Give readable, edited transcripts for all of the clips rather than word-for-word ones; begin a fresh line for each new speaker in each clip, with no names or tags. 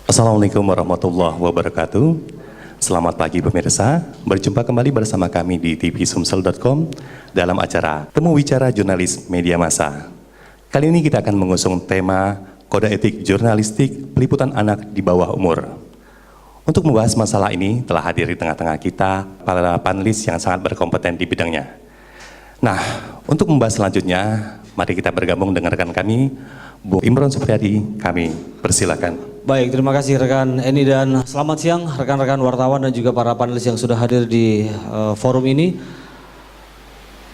Assalamualaikum warahmatullahi wabarakatuh. Selamat pagi pemirsa, berjumpa kembali bersama kami di tvsumsel.com dalam acara Temu Bicara Jurnalis Media Massa. Kali ini kita akan mengusung tema Kode Etik Jurnalistik Peliputan Anak di Bawah Umur. Untuk membahas masalah ini telah hadir di tengah-tengah kita para panelis yang sangat berkompeten di bidangnya. Nah, untuk membahas selanjutnya, mari kita bergabung dengan rekan kami, Bu Imron Supriyadi, kami persilakan.
Baik, terima kasih rekan Eni dan selamat siang rekan-rekan wartawan dan juga para panelis yang sudah hadir di forum ini.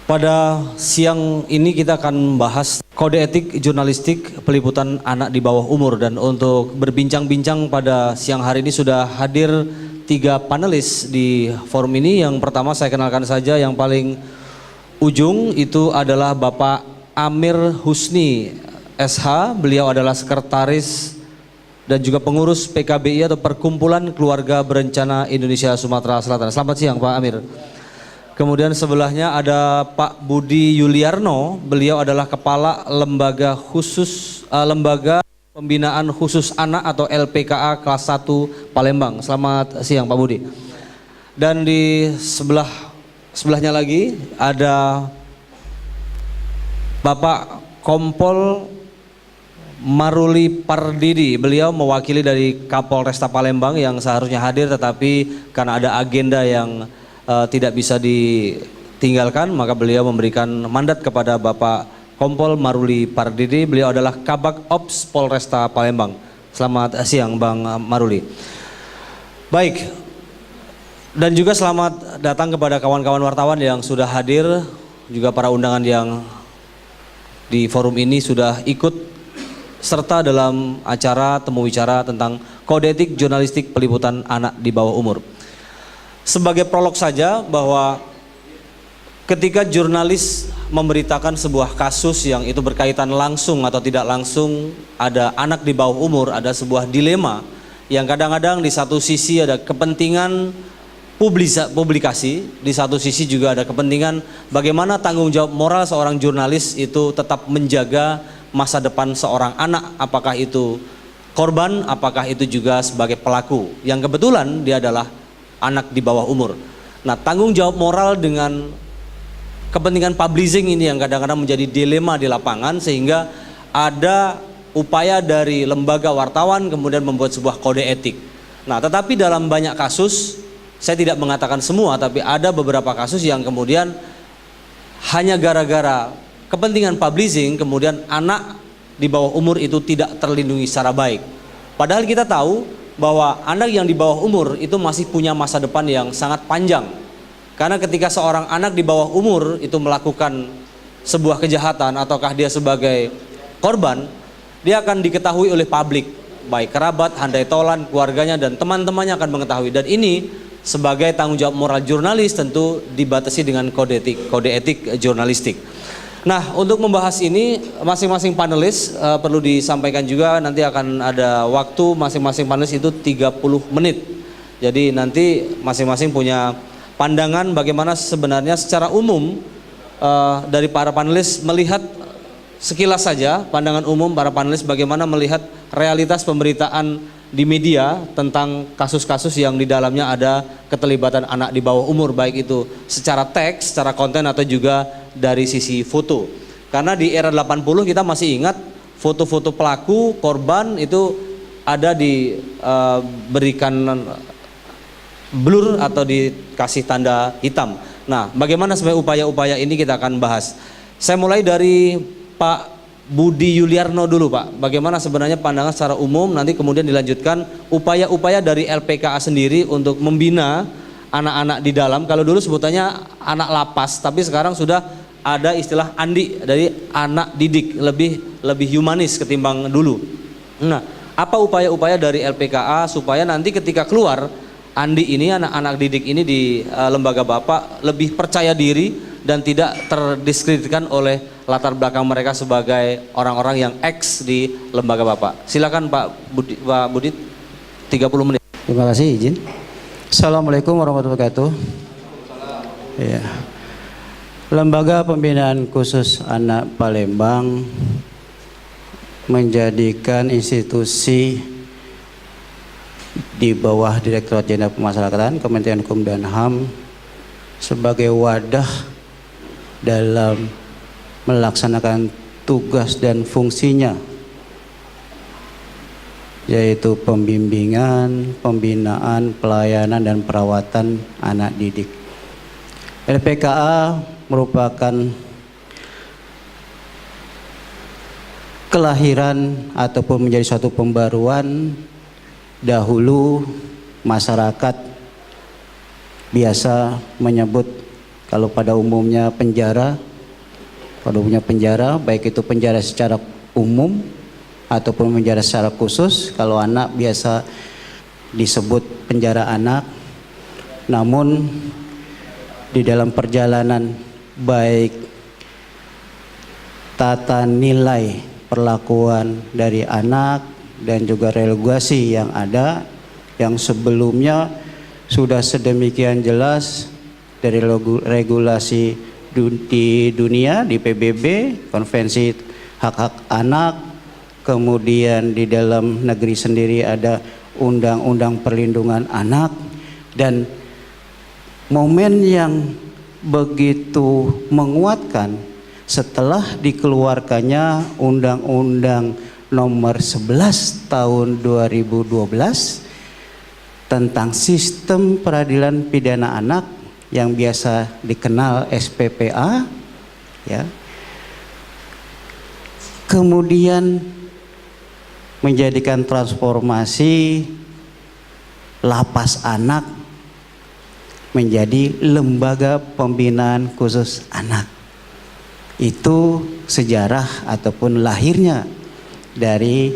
Pada siang ini kita akan membahas kode etik jurnalistik peliputan anak di bawah umur, dan untuk berbincang-bincang pada siang hari ini sudah hadir 3 panelis di forum ini. Yang pertama saya kenalkan saja, yang paling ujung itu adalah Bapak Amir Husni SH, beliau adalah sekretaris dan juga pengurus PKBI atau Perkumpulan Keluarga Berencana Indonesia Sumatera Selatan. Selamat siang Pak Amir. Kemudian sebelahnya ada Pak Budi Yuliarno, beliau adalah Kepala Lembaga Pembinaan Khusus Anak atau LPKA kelas 1 Palembang. Selamat siang Pak Budi. Dan di sebelahnya lagi ada Bapak Kompol Maruli Pardidi, beliau mewakili dari Kapolresta Palembang yang seharusnya hadir tetapi karena ada agenda yang tidak bisa ditinggalkan, maka beliau memberikan mandat kepada Bapak Kompol Maruli Pardidi. Beliau adalah Kabak Ops Polresta Palembang. Selamat siang Bang Maruli. Baik, dan juga selamat datang kepada kawan-kawan wartawan yang sudah hadir, juga para undangan yang di forum ini sudah ikut serta dalam acara temu bicara tentang kode etik jurnalistik peliputan anak di bawah umur. Sebagai prolog saja, bahwa ketika jurnalis memberitakan sebuah kasus yang itu berkaitan langsung atau tidak langsung ada anak di bawah umur, ada sebuah dilema yang kadang-kadang di satu sisi ada kepentingan publikasi, di satu sisi juga ada kepentingan bagaimana tanggung jawab moral seorang jurnalis itu tetap menjaga masa depan seorang anak, apakah itu korban, apakah itu juga sebagai pelaku yang kebetulan dia adalah anak di bawah umur. Nah, tanggung jawab moral dengan kepentingan publishing ini yang kadang-kadang menjadi dilema di lapangan, sehingga ada upaya dari lembaga wartawan kemudian membuat sebuah kode etik. Nah, tetapi dalam banyak kasus, saya tidak mengatakan semua, tapi ada beberapa kasus yang kemudian hanya gara-gara kepentingan publishing kemudian anak di bawah umur itu tidak terlindungi secara baik. Padahal kita tahu bahwa anak yang di bawah umur itu masih punya masa depan yang sangat panjang. Karena ketika seorang anak di bawah umur itu melakukan sebuah kejahatan ataukah dia sebagai korban, dia akan diketahui oleh publik, baik kerabat, handai tolan, keluarganya dan teman-temannya akan mengetahui. Dan ini sebagai tanggung jawab moral jurnalis tentu dibatasi dengan kode etik jurnalistik. Nah, untuk membahas ini masing-masing panelis perlu disampaikan juga, nanti akan ada waktu masing-masing panelis itu 30 menit. Jadi nanti masing-masing punya pandangan bagaimana sebenarnya secara umum dari para panelis melihat sekilas saja pandangan umum para panelis bagaimana melihat realitas pemberitaan di media tentang kasus-kasus yang di dalamnya ada keterlibatan anak di bawah umur, baik itu secara teks, secara konten atau juga dari sisi foto. Karena di era 80 kita masih ingat foto-foto pelaku, korban itu ada diberikan blur atau dikasih tanda hitam. Nah, bagaimana sebenarnya upaya-upaya ini kita akan bahas. Saya mulai dari Pak Budi Yuliarno dulu Pak, bagaimana sebenarnya pandangan secara umum, nanti kemudian dilanjutkan upaya-upaya dari LPKA sendiri untuk membina anak-anak di dalam. Kalau dulu sebutannya anak lapas, tapi sekarang sudah ada istilah Andi, dari anak didik, lebih humanis ketimbang dulu. Nah, apa upaya-upaya dari LPKA supaya nanti ketika keluar Andi ini, anak-anak didik ini di lembaga Bapak lebih percaya diri dan tidak terdiskreditkan oleh latar belakang mereka sebagai orang-orang yang eks di lembaga Bapak. Silakan Pak Budi 30 menit.
Terima kasih izin. Assalamualaikum warahmatullahi wabarakatuh. Ya. Lembaga Pembinaan Khusus Anak Palembang menjadikan institusi di bawah Direktorat Jenderal Pemasyarakatan Kementerian Hukum dan HAM sebagai wadah dalam melaksanakan tugas dan fungsinya, yaitu pembimbingan, pembinaan, pelayanan, dan perawatan anak didik. LPKA merupakan kelahiran ataupun menjadi suatu pembaruan. Dahulu masyarakat biasa menyebut, kalau pada umumnya penjara, baik itu penjara secara umum ataupun penjara secara khusus. Kalau anak biasa disebut penjara anak. Namun di dalam perjalanan baik tata nilai perlakuan dari anak dan juga regulasi yang ada, yang sebelumnya sudah sedemikian jelas dari regulasi di dunia, di PBB, Konvensi Hak-Hak Anak, kemudian di dalam negeri sendiri ada Undang-Undang Perlindungan Anak, dan momen yang begitu menguatkan setelah dikeluarkannya Undang-Undang Nomor 11 Tahun 2012 tentang Sistem Peradilan Pidana Anak yang biasa dikenal SPPA, ya. Kemudian menjadikan transformasi lapas anak menjadi lembaga pembinaan khusus anak. Itu sejarah ataupun lahirnya dari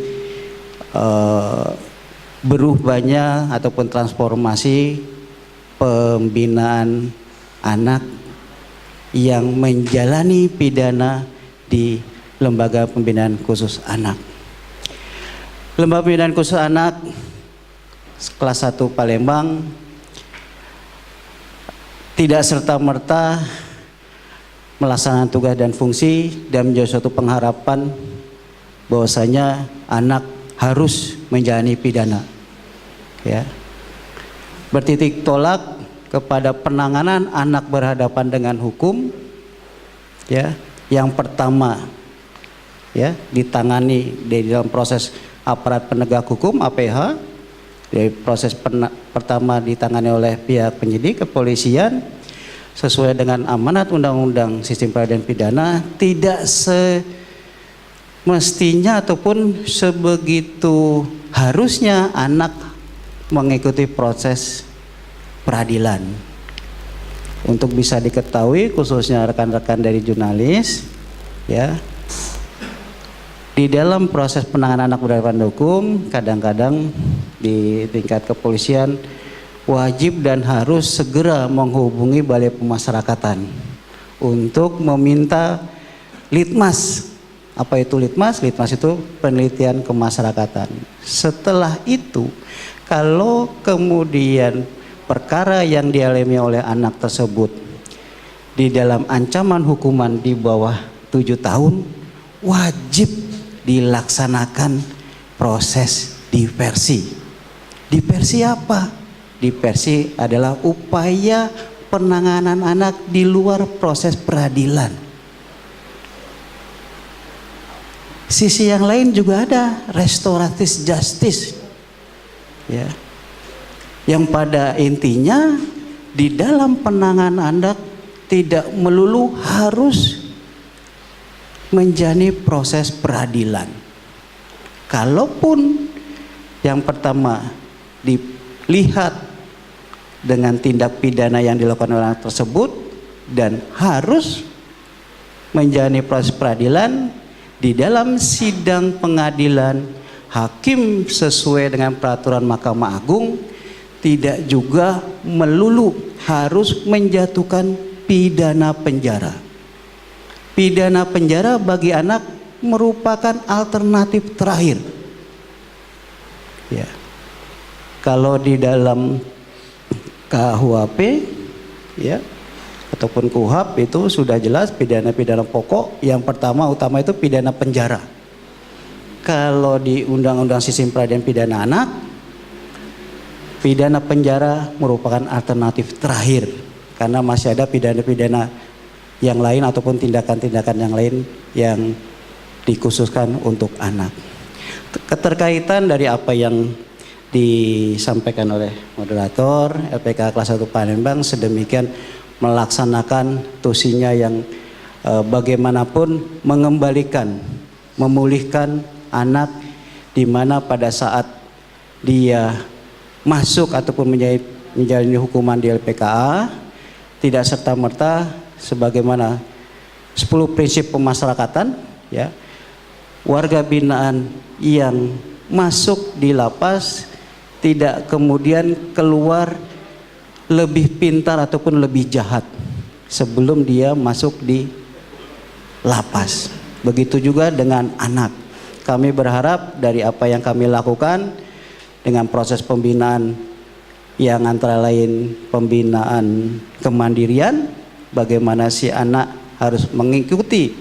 berubahnya ataupun transformasi pembinaan anak yang menjalani pidana di lembaga pembinaan khusus anak. Lembaga pembinaan khusus anak kelas 1 Palembang tidak serta-merta melaksanakan tugas dan fungsi dan menjadi suatu pengharapan bahwasanya anak harus menjalani pidana, ya. Bertitik tolak kepada penanganan anak berhadapan dengan hukum, ya. Yang pertama, ya, ditangani di dalam proses aparat penegak hukum APH. Dari proses pertama ditangani oleh pihak penyidik kepolisian sesuai dengan amanat Undang-Undang Sistem Peradilan Pidana, tidak semestinya ataupun sebegitu harusnya anak mengikuti proses peradilan. Untuk bisa diketahui khususnya rekan-rekan dari jurnalis, ya, di dalam proses penanganan anak berhadapan hukum kadang-kadang di tingkat kepolisian wajib dan harus segera menghubungi Balai Pemasyarakatan untuk meminta litmas. Apa itu litmas? Litmas itu penelitian kemasyarakatan. Setelah itu, kalau kemudian perkara yang dialami oleh anak tersebut di dalam ancaman hukuman di bawah 7 tahun, wajib dilaksanakan proses diversi. Diversi apa? Diversi adalah upaya penanganan anak di luar proses peradilan. Sisi yang lain juga ada restoratif justice, ya, yang pada intinya di dalam penanganan anak tidak melulu harus menjalani proses peradilan. Kalaupun yang pertama dilihat dengan tindak pidana yang dilakukan oleh anak tersebut dan harus menjalani proses peradilan, di dalam sidang pengadilan hakim sesuai dengan peraturan Mahkamah Agung tidak juga melulu harus menjatuhkan pidana penjara. Pidana penjara bagi anak merupakan alternatif terakhir. Ya. Kalau di dalam KUHP, ya, ataupun KUHP itu sudah jelas pidana-pidana pokok. Yang pertama utama itu pidana penjara. Kalau di Undang-Undang Sistem Peradilan Pidana Anak pidana penjara merupakan alternatif terakhir karena masih ada pidana-pidana yang lain ataupun tindakan-tindakan yang lain yang dikhususkan untuk anak. Keterkaitan dari apa yang disampaikan oleh moderator LPK kelas 1 Palembang sedemikian melaksanakan tusinya yang bagaimanapun mengembalikan, memulihkan anak di mana pada saat dia masuk ataupun menjalani hukuman di LPKA tidak serta-merta sebagaimana 10 prinsip pemasyarakatan ya, warga binaan yang masuk di lapas tidak kemudian keluar lebih pintar ataupun lebih jahat sebelum dia masuk di lapas. Begitu juga dengan anak. Kami berharap dari apa yang kami lakukan dengan proses pembinaan yang antara lain pembinaan kemandirian, bagaimana si anak harus mengikuti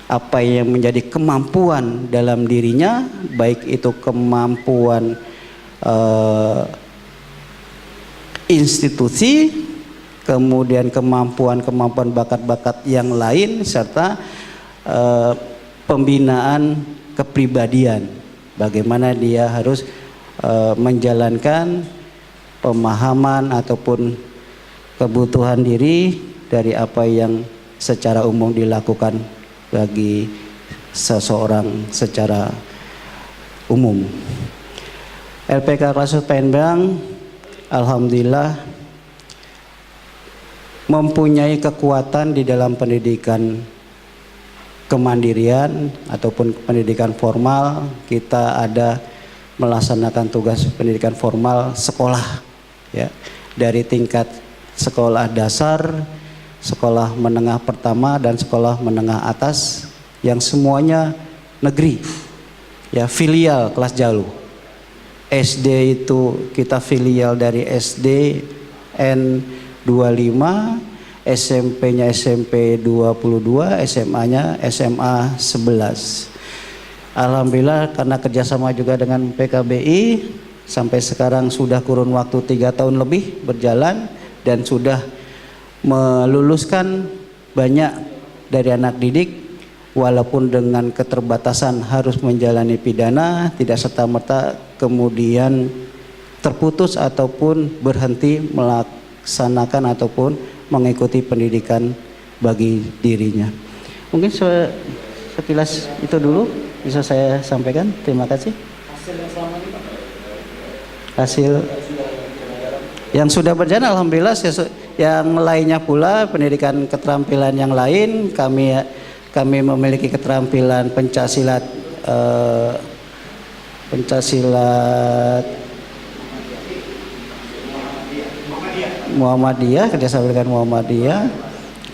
apa yang menjadi kemampuan dalam dirinya, baik itu kemampuan institusi, kemudian kemampuan bakat-bakat yang lain, serta pembinaan kepribadian, bagaimana dia harus menjalankan pemahaman ataupun kebutuhan diri dari apa yang secara umum dilakukan bagi seseorang secara umum. LPK kelas 1 Palembang alhamdulillah mempunyai kekuatan di dalam pendidikan kemandirian ataupun pendidikan formal. Kita ada melaksanakan tugas pendidikan formal sekolah ya, dari tingkat sekolah dasar, sekolah menengah pertama dan sekolah menengah atas yang semuanya negeri ya, filial kelas Jalu. SD itu kita filial dari SD N25, SMP-nya SMP 22, SMA-nya SMA 11. Alhamdulillah karena kerjasama juga dengan PKBI sampai sekarang sudah kurun waktu 3 tahun lebih berjalan dan sudah meluluskan banyak dari anak didik, walaupun dengan keterbatasan harus menjalani pidana, tidak serta-merta kemudian terputus ataupun berhenti melaksanakan ataupun mengikuti pendidikan bagi dirinya. Mungkin sekilas itu dulu bisa saya sampaikan. Terima kasih. Hasil yang sudah berjalan alhamdulillah, yang lainnya pula pendidikan keterampilan yang lain kami memiliki keterampilan pencaksilat Muhammadiyah, kerjasama dengan Muhammadiyah,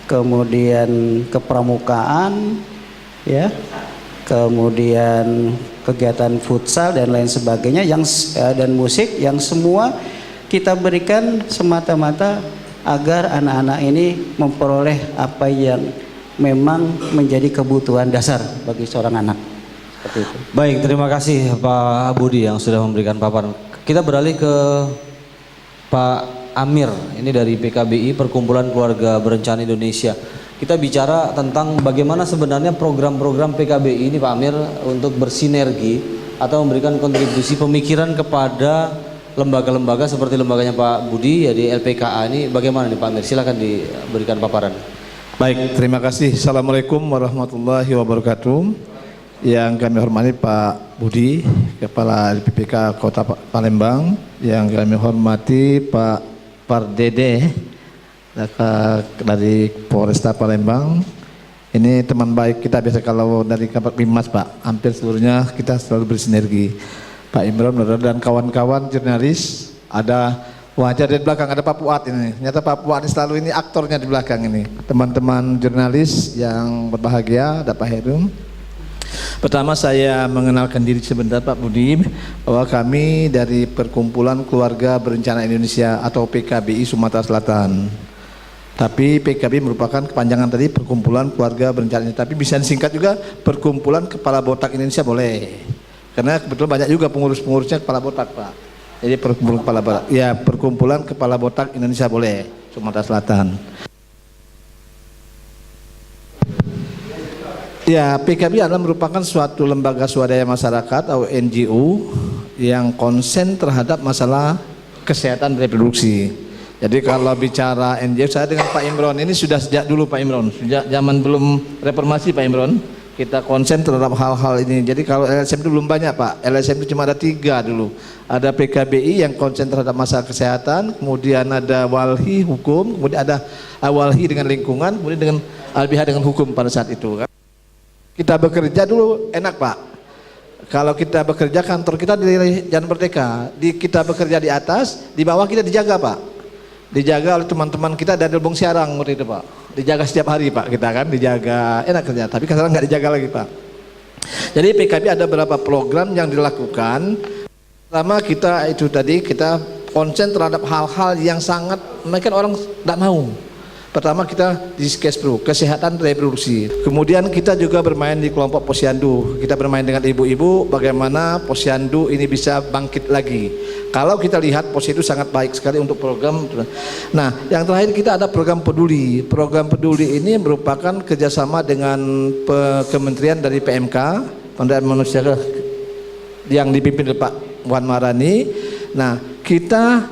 kemudian kepramukaan ya, kemudian kegiatan futsal dan lain sebagainya dan musik yang semua kita berikan semata-mata agar anak-anak ini memperoleh apa yang memang menjadi kebutuhan dasar bagi seorang anak. Seperti itu.
Baik, terima kasih Pak Budi yang sudah memberikan paparan. Kita beralih ke Pak Amir, ini dari PKBI Perkumpulan Keluarga Berencana Indonesia. Kita bicara tentang bagaimana sebenarnya program-program PKBI ini Pak Amir untuk bersinergi atau memberikan kontribusi pemikiran kepada lembaga-lembaga seperti lembaganya Pak Budi ya di LPKA ini. Bagaimana nih Pak Amir? Silakan diberikan paparan.
Baik, terima kasih. Assalamualaikum warahmatullahi wabarakatuh. Yang kami hormati Pak Budi, Kepala LPPK Kota Palembang. Yang kami hormati Pak Pardede dari Polresta Palembang. Ini teman baik kita, biasa kalau dari Kabak Bimas Pak, hampir seluruhnya kita selalu bersinergi. Pak Imron dan kawan-kawan jurnalis, ada wajah di belakang, ada Pak Fuad ini. Ternyata Pak Fuad ini selalu ini aktornya di belakang ini. Teman-teman jurnalis yang berbahagia, ada Pak Herum. Pertama saya mengenalkan diri sebentar Pak Budi, bahwa kami dari Perkumpulan Keluarga Berencana Indonesia atau PKBI Sumatera Selatan. Tapi PKBI merupakan kepanjangan tadi Perkumpulan Keluarga Berencana Indonesia. Tapi bisa disingkat juga Perkumpulan Kepala Botak Indonesia boleh. Karena kebetulan banyak juga pengurus-pengurusnya kepala botak Pak. Jadi perkumpulan kepala botak Indonesia boleh, Sumatera Selatan. Ya, PKB adalah merupakan suatu lembaga swadaya masyarakat atau NGO yang konsen terhadap masalah kesehatan reproduksi. Jadi kalau bicara NGO, saya dengan Pak Imron ini sudah sejak dulu Pak Imron, sejak zaman belum reformasi Pak Imron, kita konsen terhadap hal-hal ini. Jadi kalau LSM itu belum banyak Pak, LSM itu cuma ada 3 dulu. Ada PKBI yang konsen terhadap masalah kesehatan, kemudian ada Walhi hukum, kemudian ada Walhi dengan lingkungan, kemudian dengan LBH dengan hukum pada saat itu kan. Kita bekerja dulu enak Pak. Kalau kita bekerja kantor kita di Jalan Merdeka, kita bekerja di atas, di bawah kita dijaga Pak. Dijaga oleh teman-teman kita dari Lubung Siarang waktu itu Pak. Dijaga setiap hari Pak kita kan, dijaga enak kerja. Tapi sekarang nggak dijaga lagi Pak. Jadi PKB ada beberapa program yang dilakukan. Pertama kita itu tadi kita konsen terhadap hal-hal yang sangat mereka orang tidak mau. Pertama kita di Kespro, kesehatan reproduksi. Kemudian kita juga bermain di kelompok posyandu. Kita bermain dengan ibu-ibu bagaimana posyandu ini bisa bangkit lagi. Kalau kita lihat posyandu sangat baik sekali untuk program. Nah, yang terakhir kita ada program peduli. Program peduli ini merupakan kerjasama dengan kementerian dari PMK, Pemberdayaan Manusia yang dipimpin oleh Pak Wan Marani. Nah, kita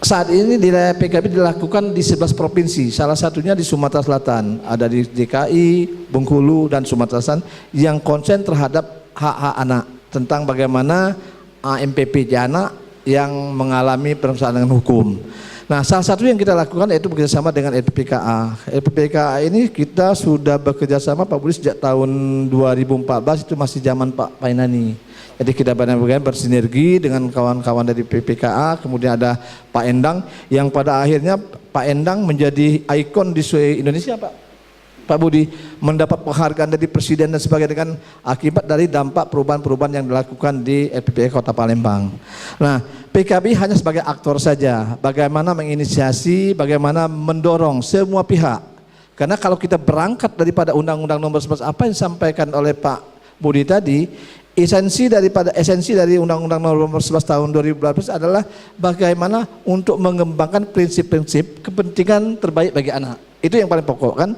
saat ini di PKB dilakukan di 11 provinsi, salah satunya di Sumatera Selatan, ada di DKI, Bengkulu dan Sumatera Selatan yang konsen terhadap hak-hak anak, tentang bagaimana AMPP anak yang mengalami permasalahan dengan hukum. Nah, salah satu yang kita lakukan yaitu bekerjasama dengan LPPKA. LPPKA ini kita sudah bekerjasama Pak Budi sejak tahun 2014, itu masih zaman Pak Painani. Jadi kita benar-benar bersinergi dengan kawan-kawan dari PPKA, kemudian ada Pak Endang yang pada akhirnya Pak Endang menjadi ikon di seluruh Indonesia Pak Budi, mendapat penghargaan dari Presiden dan sebagainya kan akibat dari dampak perubahan-perubahan yang dilakukan di LPPKA Kota Palembang. Nah, PKB hanya sebagai aktor saja, bagaimana menginisiasi, bagaimana mendorong semua pihak. Karena kalau kita berangkat daripada Undang-Undang Nomor 11 apa yang disampaikan oleh Pak Budi tadi, esensi dari Undang-Undang Nomor 11 tahun 2012 adalah bagaimana untuk mengembangkan prinsip-prinsip kepentingan terbaik bagi anak. Itu yang paling pokok kan.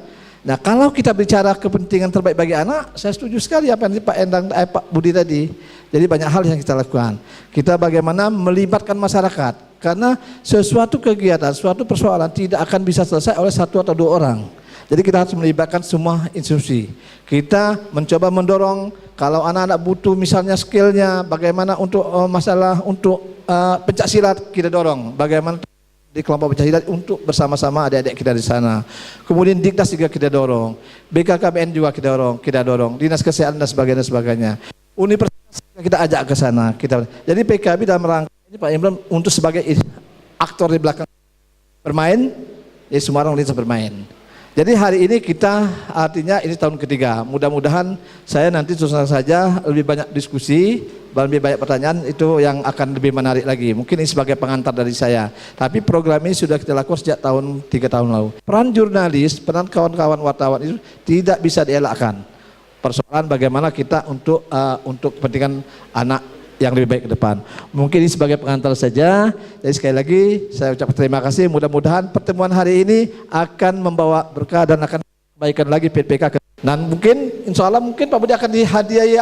Nah, kalau kita bicara kepentingan terbaik bagi anak, saya setuju sekali apa yang Pak Budi tadi. Jadi banyak hal yang kita lakukan. Kita bagaimana melibatkan masyarakat, karena sesuatu kegiatan, suatu persoalan tidak akan bisa selesai oleh 1 atau 2 orang. Jadi kita harus melibatkan semua institusi. Kita mencoba mendorong kalau anak-anak butuh misalnya skillnya, bagaimana untuk masalah untuk pencak silat kita dorong. Bagaimana di kelompok pencak silat untuk bersama-sama adik-adik kita di sana. Kemudian Dikdas juga kita dorong, BKKBN juga kita dorong, Dinas Kesehatan dan sebagainya. Universitas kita ajak ke sana. Jadi PKB dalam rangka ini Pak Imran untuk sebagai aktor di belakang bermain, jadi semua orang bisa bermain. Jadi hari ini kita artinya ini tahun ketiga. Mudah-mudahan saya nanti susah saja lebih banyak diskusi, lebih banyak pertanyaan itu yang akan lebih menarik lagi. Mungkin ini sebagai pengantar dari saya. Tapi program ini sudah kita lakukan sejak 3 tahun lalu. Peran jurnalis, peran kawan-kawan wartawan itu tidak bisa dielakkan. Persoalan bagaimana kita untuk kepentingan anak yang lebih baik ke depan. Mungkin ini sebagai pengantar saja. Jadi sekali lagi saya ucapkan terima kasih. Mudah-mudahan pertemuan hari ini akan membawa berkah dan akan kebaikan lagi PPK. Dan mungkin insya Allah mungkin Pak Budi akan dihadiahi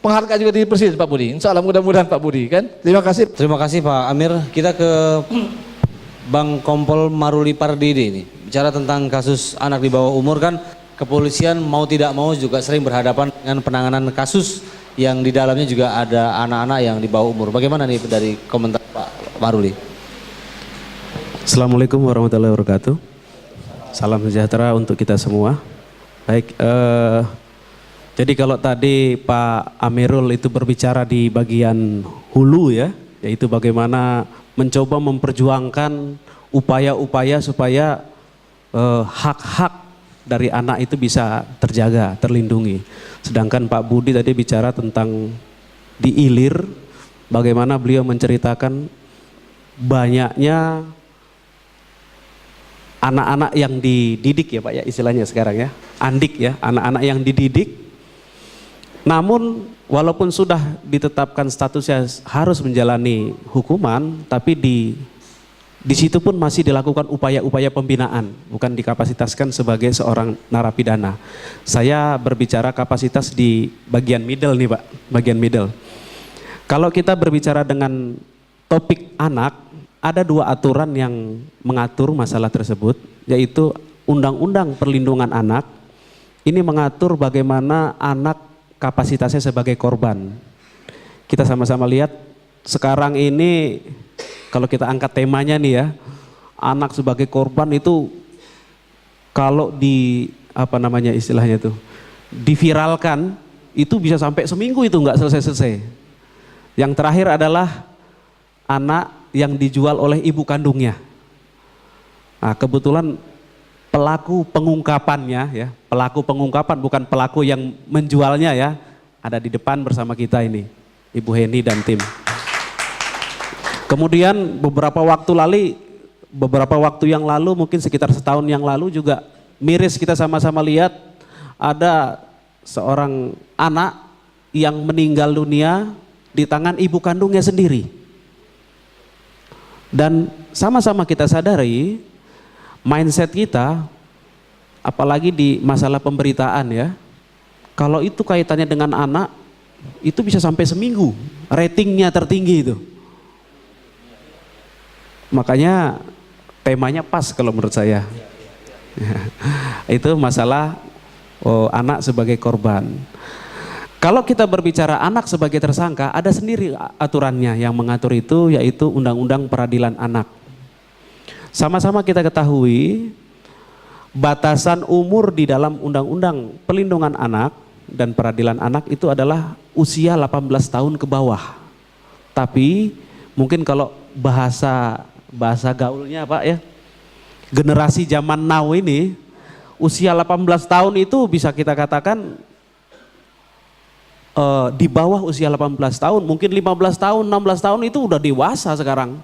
penghargaan juga di Presiden Pak Budi. Insya Allah mudah-mudahan Pak Budi kan. Terima kasih.
Terima kasih Pak Amir. Kita ke Bang Kompol Maruli Pardede ini. Bicara tentang kasus anak di bawah umur kan, kepolisian mau tidak mau juga sering berhadapan dengan penanganan kasus yang di dalamnya juga ada anak-anak yang di bawah umur. Bagaimana nih dari komentar Pak Maruli?
Assalamualaikum warahmatullahi wabarakatuh. Salam sejahtera untuk kita semua. Baik, jadi kalau tadi Pak Amirul itu berbicara di bagian hulu ya, yaitu bagaimana mencoba memperjuangkan upaya-upaya supaya hak-hak dari anak itu bisa terjaga, terlindungi. Sedangkan Pak Budi tadi bicara tentang di Ilir, bagaimana beliau menceritakan banyaknya anak-anak yang dididik ya Pak ya istilahnya sekarang ya, andik ya, anak-anak yang dididik Namun walaupun sudah ditetapkan statusnya harus menjalani hukuman, tapi di situ pun masih dilakukan upaya-upaya pembinaan, bukan dikapasitaskan sebagai seorang narapidana. Saya berbicara kapasitas di bagian middle nih Pak, bagian middle. Kalau kita berbicara dengan topik anak, ada 2 aturan yang mengatur masalah tersebut, yaitu Undang-Undang Perlindungan Anak. Ini mengatur bagaimana anak kapasitasnya sebagai korban. Kita sama-sama lihat sekarang ini kalau kita angkat temanya nih ya, anak sebagai korban itu kalau di apa namanya istilahnya tuh diviralkan itu bisa sampai seminggu itu nggak selesai-selesai. Yang terakhir adalah anak yang dijual oleh ibu kandungnya. Nah, kebetulan pelaku pengungkapannya ya, pelaku pengungkapan bukan pelaku yang menjualnya ya, ada di depan bersama kita ini, Ibu Heni dan tim. Kemudian beberapa waktu yang lalu mungkin sekitar setahun yang lalu juga miris kita sama-sama lihat ada seorang anak yang meninggal dunia di tangan ibu kandungnya sendiri. Dan sama-sama kita sadari mindset kita, apalagi di masalah pemberitaan ya, kalau itu kaitannya dengan anak, itu bisa sampai seminggu, ratingnya tertinggi itu. Makanya temanya pas kalau menurut saya. Itu masalah anak sebagai korban. Kalau kita berbicara anak sebagai tersangka, ada sendiri aturannya yang mengatur itu, yaitu Undang-Undang Peradilan Anak. Sama-sama kita ketahui batasan umur di dalam Undang-Undang Perlindungan Anak dan Peradilan Anak itu adalah usia 18 tahun ke bawah. Tapi mungkin kalau bahasa gaulnya Pak ya, generasi zaman now ini usia 18 tahun itu bisa kita katakan di bawah usia 18 tahun, mungkin 15 tahun, 16 tahun itu udah dewasa sekarang.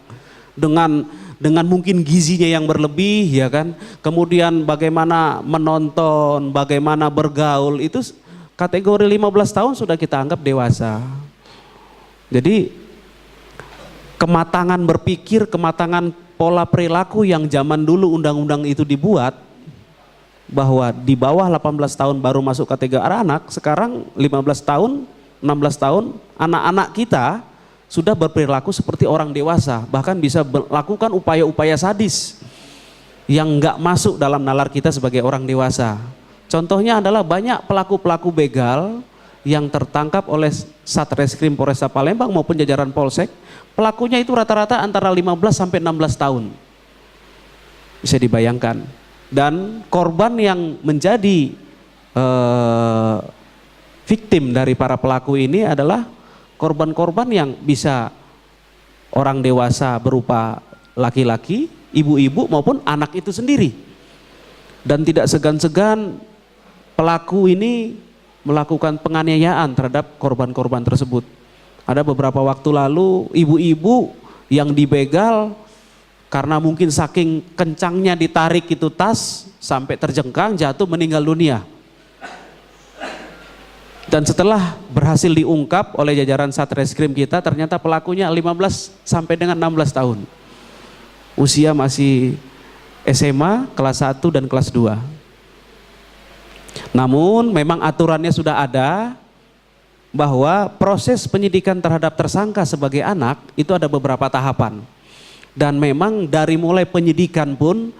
Dengan mungkin gizinya yang berlebih ya kan. Kemudian bagaimana menonton, bagaimana bergaul, itu kategori 15 tahun sudah kita anggap dewasa. Jadi kematangan berpikir, kematangan pola perilaku yang zaman dulu undang-undang itu dibuat, bahwa di bawah 18 tahun baru masuk kategori anak, sekarang 15 tahun, 16 tahun, anak-anak kita sudah berperilaku seperti orang dewasa, bahkan bisa melakukan upaya-upaya sadis yang nggak masuk dalam nalar kita sebagai orang dewasa. Contohnya adalah banyak pelaku-pelaku begal yang tertangkap oleh Satreskrim Polresta Palembang maupun jajaran Polsek, pelakunya itu rata-rata antara 15 sampai 16 tahun. Bisa dibayangkan. Dan korban yang menjadi victim dari para pelaku ini adalah korban-korban yang bisa orang dewasa berupa laki-laki, ibu-ibu maupun anak itu sendiri. Dan tidak segan-segan pelaku ini melakukan penganiayaan terhadap korban-korban tersebut. Ada beberapa waktu lalu ibu-ibu yang dibegal karena mungkin saking kencangnya ditarik itu tas sampai terjengkang, jatuh, meninggal dunia. Dan setelah berhasil diungkap oleh jajaran Satreskrim kita, ternyata pelakunya 15 sampai dengan 16 tahun. Usia masih SMA kelas 1 dan kelas 2. Namun memang aturannya sudah ada bahwa proses penyidikan terhadap tersangka sebagai anak itu ada beberapa tahapan. Dan memang dari mulai penyidikan pun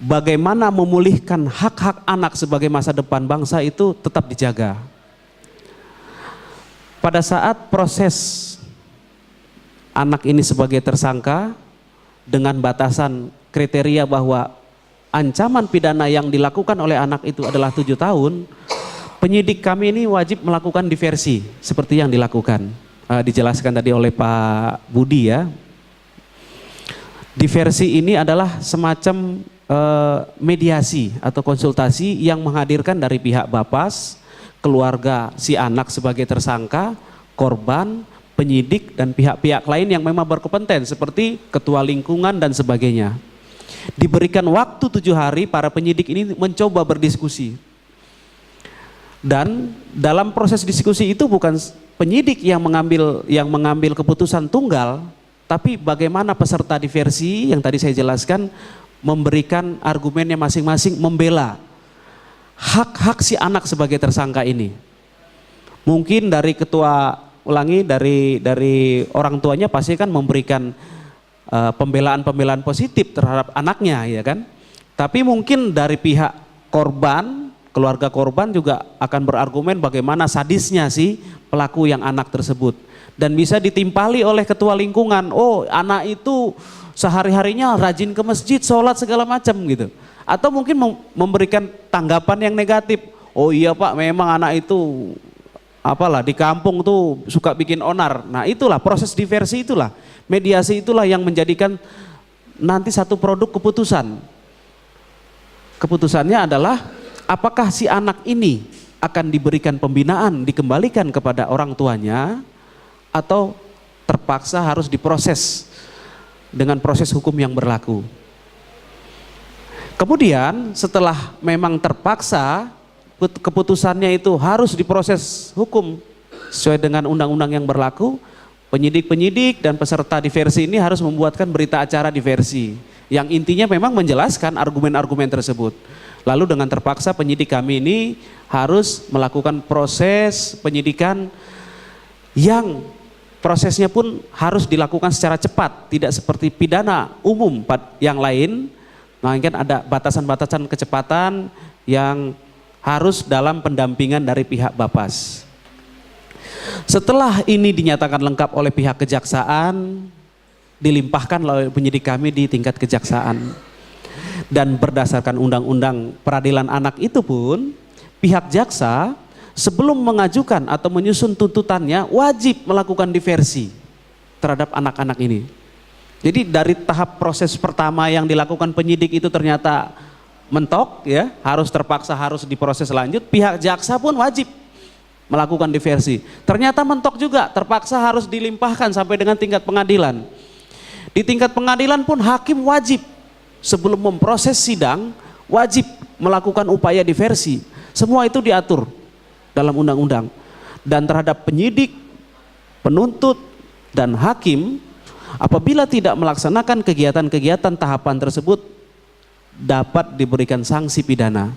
bagaimana memulihkan hak-hak anak sebagai masa depan bangsa itu tetap dijaga. Pada saat proses anak ini sebagai tersangka dengan batasan kriteria bahwa ancaman pidana yang dilakukan oleh anak itu adalah 7 tahun, penyidik kami ini wajib melakukan diversi seperti yang dilakukan. Dijelaskan tadi oleh Pak Budi ya. Diversi ini adalah semacam mediasi atau konsultasi yang menghadirkan dari pihak Bapas, keluarga si anak sebagai tersangka, korban, penyidik, dan pihak-pihak lain yang memang berkompeten seperti ketua lingkungan dan sebagainya. Diberikan waktu 7 hari para penyidik ini mencoba berdiskusi. Dan dalam proses diskusi itu bukan penyidik yang mengambil keputusan tunggal, tapi bagaimana peserta diversi yang tadi saya jelaskan memberikan argumennya masing-masing membela hak-hak si anak sebagai tersangka ini. Mungkin dari dari orang tuanya pasti kan memberikan pembelaan-pembelaan positif terhadap anaknya, ya kan? Tapi mungkin dari pihak korban, keluarga korban juga akan berargumen bagaimana sadisnya si pelaku yang anak tersebut. Dan bisa ditimpali oleh ketua lingkungan, oh anak itu sehari-harinya rajin ke masjid, sholat segala macam gitu. Atau mungkin memberikan tanggapan yang negatif, oh iya Pak memang anak itu apalah di kampung tuh suka bikin onar. Nah itulah proses diversi, itulah mediasi, itulah yang menjadikan nanti satu produk keputusan. Keputusannya adalah apakah si anak ini akan diberikan pembinaan, dikembalikan kepada orang tuanya, atau terpaksa harus diproses dengan proses hukum yang berlaku. Kemudian setelah memang terpaksa, keputusannya itu harus diproses hukum sesuai dengan undang-undang yang berlaku, penyidik-penyidik dan peserta diversi ini harus membuatkan berita acara diversi yang intinya memang menjelaskan argumen-argumen tersebut. Lalu dengan terpaksa penyidik kami ini harus melakukan proses penyidikan yang prosesnya pun harus dilakukan secara cepat, tidak seperti pidana umum yang lain, melainkan ada batasan-batasan kecepatan yang harus dalam pendampingan dari pihak Bapas. Setelah ini dinyatakan lengkap oleh pihak kejaksaan, dilimpahkan oleh penyidik kami di tingkat kejaksaan. Dan berdasarkan undang-undang peradilan anak itu pun, pihak jaksa sebelum mengajukan atau menyusun tuntutannya wajib melakukan diversi terhadap anak-anak ini. Jadi dari tahap proses pertama yang dilakukan penyidik itu ternyata mentok, ya, terpaksa harus diproses lanjut, pihak jaksa pun wajib melakukan diversi. Ternyata mentok juga, terpaksa harus dilimpahkan sampai dengan tingkat pengadilan. Di tingkat pengadilan pun hakim wajib sebelum memproses sidang wajib melakukan upaya diversi. Semua itu diatur dalam undang-undang. Dan terhadap penyidik, penuntut, dan hakim, apabila tidak melaksanakan kegiatan-kegiatan tahapan tersebut, dapat diberikan sanksi pidana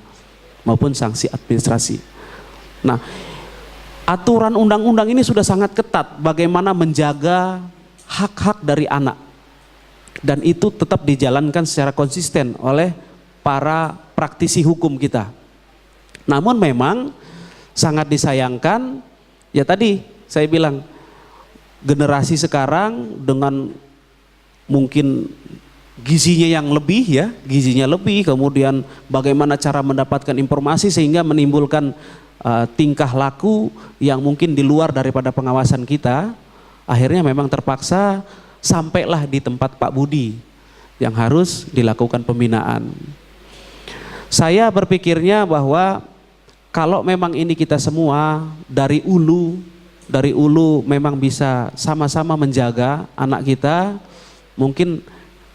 maupun sanksi administrasi. Nah, aturan undang-undang ini sudah sangat ketat bagaimana menjaga hak-hak dari anak. Dan itu tetap dijalankan secara konsisten oleh para praktisi hukum kita. Namun memang sangat disayangkan, ya tadi saya bilang, generasi sekarang dengan mungkin gizinya yang lebih, ya, gizinya lebih, kemudian bagaimana cara mendapatkan informasi sehingga menimbulkan tingkah laku yang mungkin di luar daripada pengawasan kita, akhirnya memang terpaksa sampailah di tempat Pak Budi yang harus dilakukan pembinaan. Saya berpikirnya bahwa kalau memang ini kita semua dari ulu memang bisa sama-sama menjaga anak kita, mungkin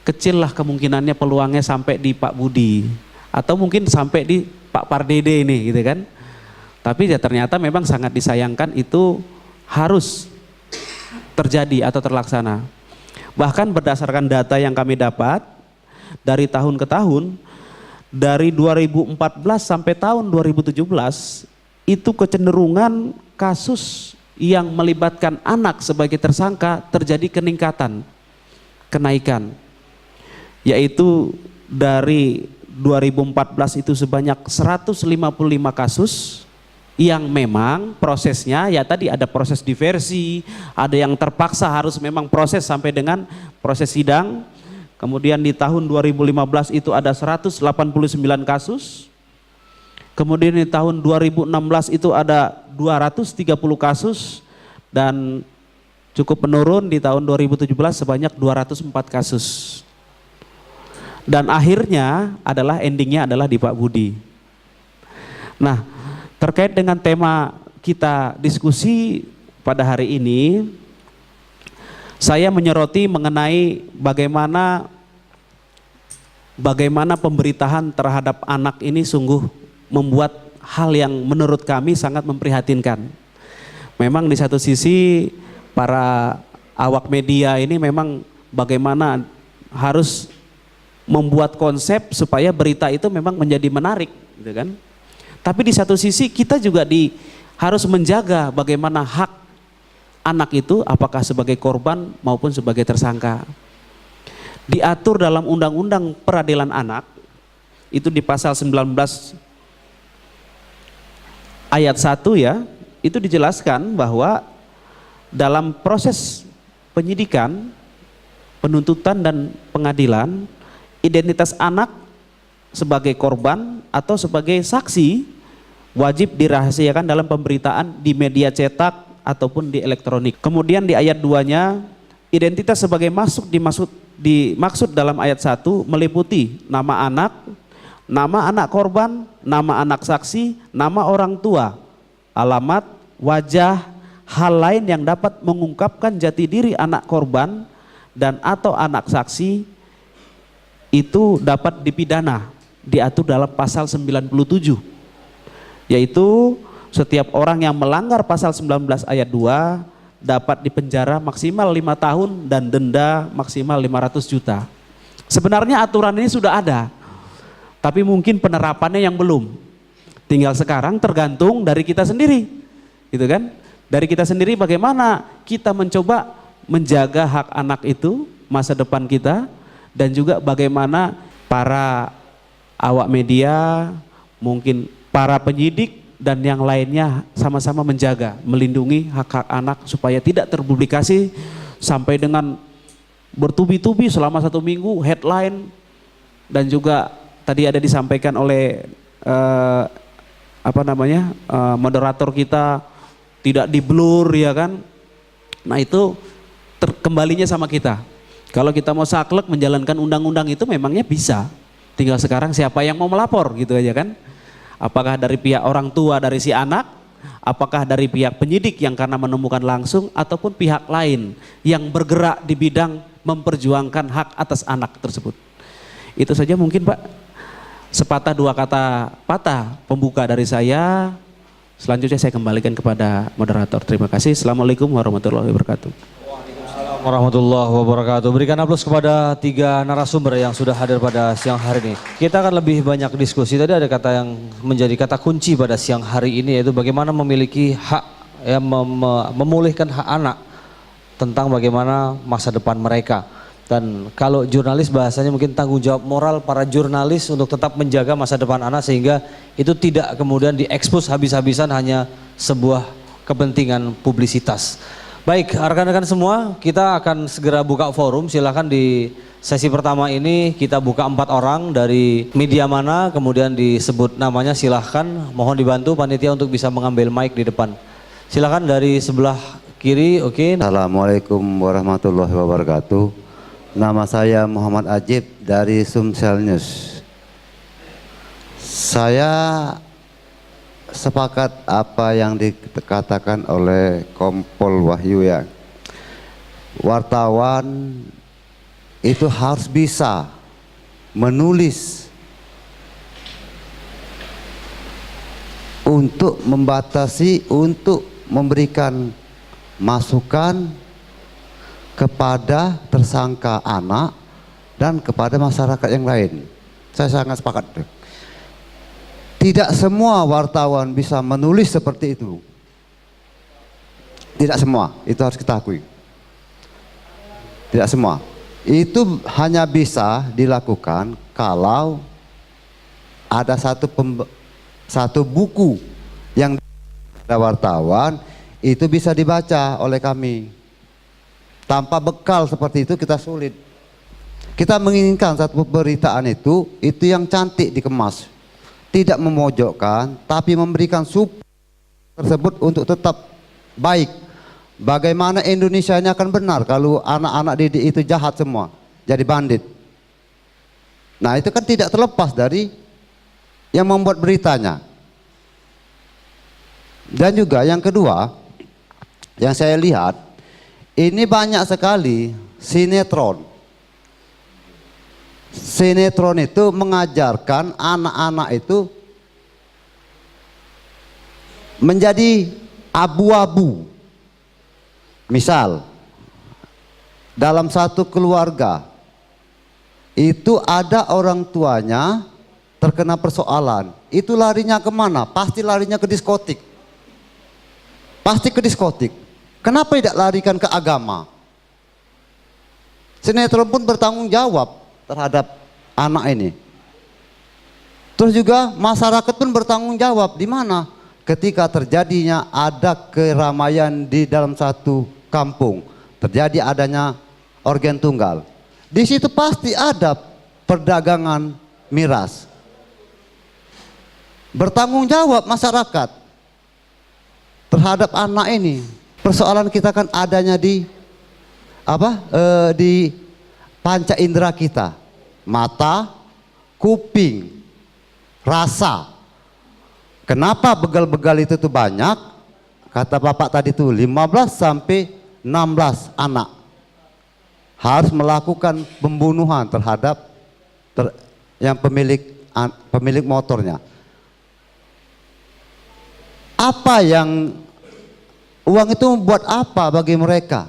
kecillah kemungkinannya peluangnya sampai di Pak Budi atau mungkin sampai di Pak Pardede ini, gitu kan. Tapi ya ternyata memang sangat disayangkan itu harus terjadi atau terlaksana. Bahkan berdasarkan data yang kami dapat dari tahun ke tahun, dari 2014 sampai tahun 2017 itu kecenderungan kasus yang melibatkan anak sebagai tersangka terjadi kenaikan, yaitu dari 2014 itu sebanyak 155 kasus yang memang prosesnya ya tadi ada proses diversi, ada yang terpaksa harus memang proses sampai dengan proses sidang. Kemudian di tahun 2015 itu ada 189 kasus. Kemudian di tahun 2016 itu ada 230 kasus dan cukup menurun di tahun 2017 sebanyak 204 kasus. Dan akhirnya endingnya adalah di Pak Budi. Nah, terkait dengan tema kita diskusi pada hari ini, saya menyoroti mengenai bagaimana pemberitaan terhadap anak ini sungguh membuat hal yang menurut kami sangat memprihatinkan. Memang di satu sisi para awak media ini memang bagaimana harus membuat konsep supaya berita itu memang menjadi menarik, gitu kan. Tapi di satu sisi kita juga harus menjaga bagaimana hak anak itu apakah sebagai korban maupun sebagai tersangka. Diatur dalam Undang-Undang Peradilan Anak itu di pasal 19 ayat 1 ya, itu dijelaskan bahwa dalam proses penyidikan, penuntutan dan pengadilan, identitas anak sebagai korban atau sebagai saksi wajib dirahasiakan dalam pemberitaan di media cetak ataupun di elektronik. Kemudian di ayat 2-nya, identitas sebagai dimaksud dalam ayat 1 meliputi nama anak korban, nama anak saksi, nama orang tua, alamat, wajah, hal lain yang dapat mengungkapkan jati diri anak korban dan atau anak saksi itu dapat dipidana, diatur dalam pasal 97, yaitu setiap orang yang melanggar pasal 19 ayat 2 dapat dipenjara maksimal 5 tahun dan denda maksimal 500 juta. Sebenarnya aturan ini sudah ada, tapi mungkin penerapannya yang belum. Tinggal sekarang tergantung dari kita sendiri, gitu kan? Dari kita sendiri bagaimana kita mencoba menjaga hak anak itu, masa depan kita, dan juga bagaimana para awak media, mungkin para penyidik dan yang lainnya sama-sama menjaga, melindungi hak-hak anak supaya tidak terpublikasi sampai dengan bertubi-tubi selama 1 minggu headline, dan juga tadi ada disampaikan oleh moderator kita tidak di-blur ya kan. Nah itu kembalinya sama kita. Kalau kita mau saklek menjalankan undang-undang itu memangnya bisa. Tinggal sekarang siapa yang mau melapor gitu aja kan. Apakah dari pihak orang tua dari si anak, apakah dari pihak penyidik yang karena menemukan langsung, ataupun pihak lain yang bergerak di bidang memperjuangkan hak atas anak tersebut. Itu saja mungkin Pak, sepatah dua kata patah pembuka dari saya. Selanjutnya saya kembalikan kepada moderator. Terima kasih. Assalamualaikum warahmatullahi wabarakatuh.
Warahmatullahi wabarakatuh. Berikan aplaus kepada 3 narasumber yang sudah hadir pada siang hari ini. Kita akan lebih banyak diskusi. Tadi ada kata yang menjadi kata kunci pada siang hari ini, yaitu bagaimana memiliki hak, ya, memulihkan hak anak, tentang bagaimana masa depan mereka. Dan kalau jurnalis bahasanya mungkin tanggung jawab moral para jurnalis untuk tetap menjaga masa depan anak, sehingga itu tidak kemudian diekspos habis-habisan hanya sebuah kepentingan publisitas. Baik, rekan-rekan semua, kita akan segera buka forum. Silahkan di sesi pertama ini kita buka 4 orang dari media mana, kemudian disebut namanya, silahkan. Mohon dibantu panitia untuk bisa mengambil mic di depan. Silahkan dari sebelah kiri, oke.
Assalamualaikum warahmatullahi wabarakatuh. Nama saya Muhammad Ajib dari Sumsel News. Saya sepakat apa yang dikatakan oleh Kompol Wahyu ya. Wartawan itu harus bisa menulis untuk membatasi, untuk memberikan masukan kepada tersangka anak dan kepada masyarakat yang lain. Saya sangat sepakat. Tidak semua wartawan bisa menulis seperti itu. Tidak semua, itu harus kita akui. Tidak semua. Itu hanya bisa dilakukan kalau ada satu buku yang ada wartawan, itu bisa dibaca oleh kami. Tanpa bekal seperti itu kita sulit. Kita menginginkan satu pemberitaan itu yang cantik dikemas. Tidak memojokkan, tapi memberikan support tersebut untuk tetap baik. Bagaimana Indonesia ini akan benar kalau anak-anak didik itu jahat semua, jadi bandit. Nah itu kan tidak terlepas dari yang membuat beritanya. Dan juga yang kedua, yang saya lihat, ini banyak sekali sinetron. Sinetron itu mengajarkan anak-anak itu menjadi abu-abu. Misal, dalam satu keluarga itu ada orang tuanya terkena persoalan, itu larinya kemana? Pasti larinya ke diskotik. Pasti ke diskotik. Kenapa tidak larikan ke agama? Sinetron pun bertanggung jawab terhadap anak ini. Terus juga masyarakat pun bertanggung jawab. Di mana? Ketika terjadinya ada keramaian di dalam satu kampung, terjadi adanya organ tunggal. Di situ pasti ada perdagangan miras. Bertanggung jawab masyarakat terhadap anak ini. Persoalan kita kan adanya di di panca indera kita, mata, kuping, rasa. Kenapa begal-begal itu tuh banyak? Kata Bapak tadi tuh 15 sampai 16 anak harus melakukan pembunuhan terhadap yang pemilik motornya. Apa yang uang itu buat apa bagi mereka?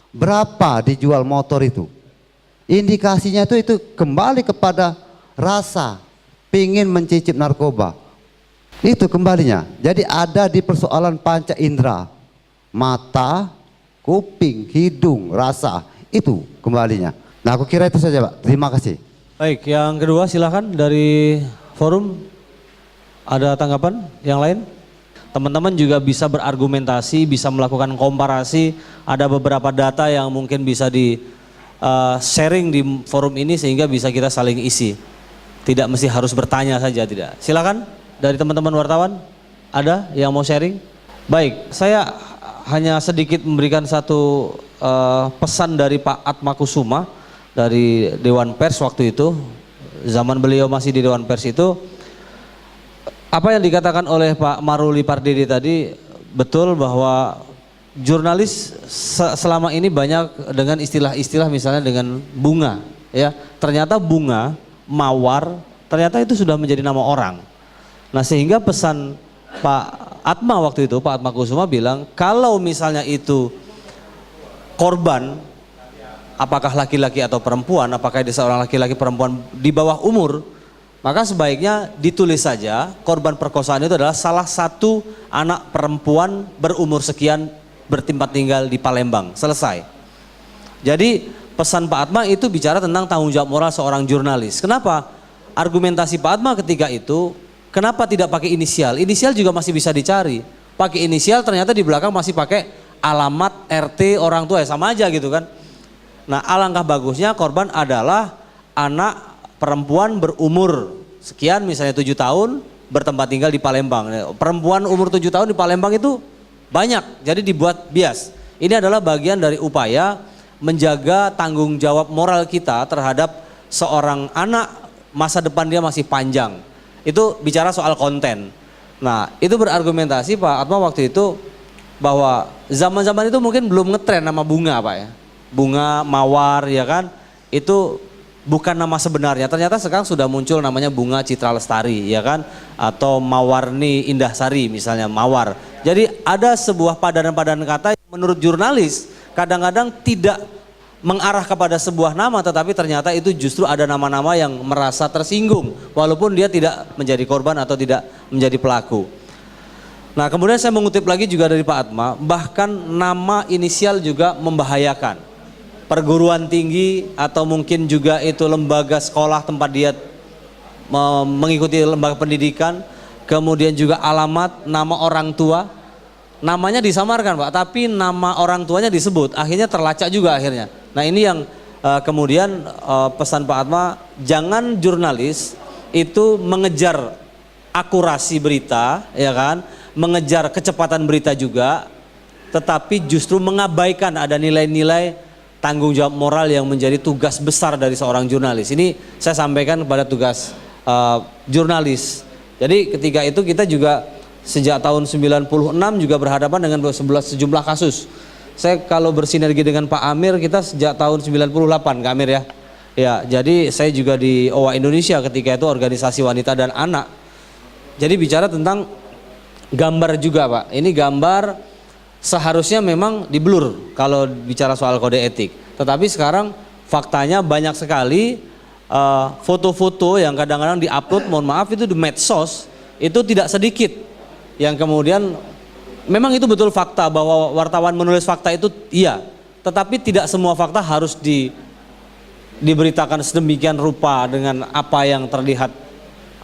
Berapa dijual motor itu? Indikasinya itu kembali kepada rasa pingin mencicip narkoba. Itu kembalinya. Jadi ada di persoalan panca indera, mata, kuping, hidung, rasa, itu kembalinya. Nah, aku kira itu saja, Pak. Terima kasih.
Baik, yang kedua silakan dari forum. Ada tanggapan yang lain? Teman-teman juga bisa berargumentasi, bisa melakukan komparasi. Ada beberapa data yang mungkin bisa di sharing di forum ini sehingga bisa kita saling isi. Tidak mesti harus bertanya saja, tidak. Silakan dari teman-teman wartawan. Ada yang mau sharing? Baik, saya hanya sedikit memberikan satu pesan dari Pak Atmakusuma dari Dewan Pers waktu itu. Zaman beliau masih di Dewan Pers itu. Apa yang dikatakan oleh Pak Maruli Pardede tadi betul, bahwa jurnalis selama ini banyak dengan istilah-istilah misalnya dengan bunga, ya. Ternyata bunga, mawar, ternyata itu sudah menjadi nama orang. Nah, sehingga pesan Pak Atma waktu itu, Pak Atmakusuma bilang, kalau misalnya itu korban, apakah laki-laki atau perempuan, apakah dia seorang laki-laki perempuan di bawah umur, maka sebaiknya ditulis saja korban perkosaan itu adalah salah satu anak perempuan berumur sekian bertempat tinggal di Palembang. Selesai. Jadi pesan Pak Atma itu bicara tentang tanggung jawab moral seorang jurnalis. Kenapa? Argumentasi Pak Atma ketika itu, kenapa tidak pakai inisial? Inisial juga masih bisa dicari. Pakai inisial ternyata di belakang masih pakai alamat, RT, orang tua, ya sama aja gitu kan. Nah, alangkah bagusnya korban adalah anak perempuan berumur sekian, misalnya 7 tahun, bertempat tinggal di Palembang. Perempuan umur 7 tahun di Palembang itu banyak, jadi dibuat bias. Ini adalah bagian dari upaya menjaga tanggung jawab moral kita terhadap seorang anak, masa depan dia masih panjang. Itu bicara soal konten. Nah, itu berargumentasi Pak Atma waktu itu bahwa zaman-zaman itu mungkin belum ngetren nama bunga, Pak ya. Bunga, mawar, ya kan, itu bukan nama sebenarnya. Ternyata sekarang sudah muncul namanya Bunga Citra Lestari, ya kan, atau Mawarni Indah Sari misalnya, mawar. Jadi ada sebuah padanan-padanan kata yang menurut jurnalis kadang-kadang tidak mengarah kepada sebuah nama, tetapi ternyata itu justru ada nama-nama yang merasa tersinggung walaupun dia tidak menjadi korban atau tidak menjadi pelaku. Nah, kemudian saya mengutip lagi juga dari Pak Atma, bahkan nama inisial juga membahayakan. Perguruan tinggi atau mungkin juga itu lembaga sekolah tempat dia mengikuti lembaga pendidikan, kemudian juga alamat, nama orang tua, namanya disamarkan Pak, tapi nama orang tuanya disebut, akhirnya terlacak juga akhirnya. Nah, ini yang kemudian pesan Pak Atma, jangan jurnalis itu mengejar akurasi berita, ya kan, mengejar kecepatan berita juga, tetapi justru mengabaikan ada nilai-nilai tanggung jawab moral yang menjadi tugas besar dari seorang jurnalis. Ini saya sampaikan kepada tugas jurnalis. Jadi ketika itu kita juga sejak tahun 96 juga berhadapan dengan sejumlah kasus. Saya kalau bersinergi dengan Pak Amir, kita sejak tahun 98, Kak Amir ya. Ya, jadi saya juga di OWA Indonesia ketika itu organisasi wanita dan anak. Jadi bicara tentang gambar juga Pak. Ini gambar seharusnya memang diblur kalau bicara soal kode etik. Tetapi sekarang faktanya banyak sekali foto-foto yang kadang-kadang diupload, mohon maaf itu di medsos, itu tidak sedikit yang kemudian memang itu betul fakta bahwa wartawan menulis fakta itu iya, tetapi tidak semua fakta harus diberitakan sedemikian rupa dengan apa yang terlihat,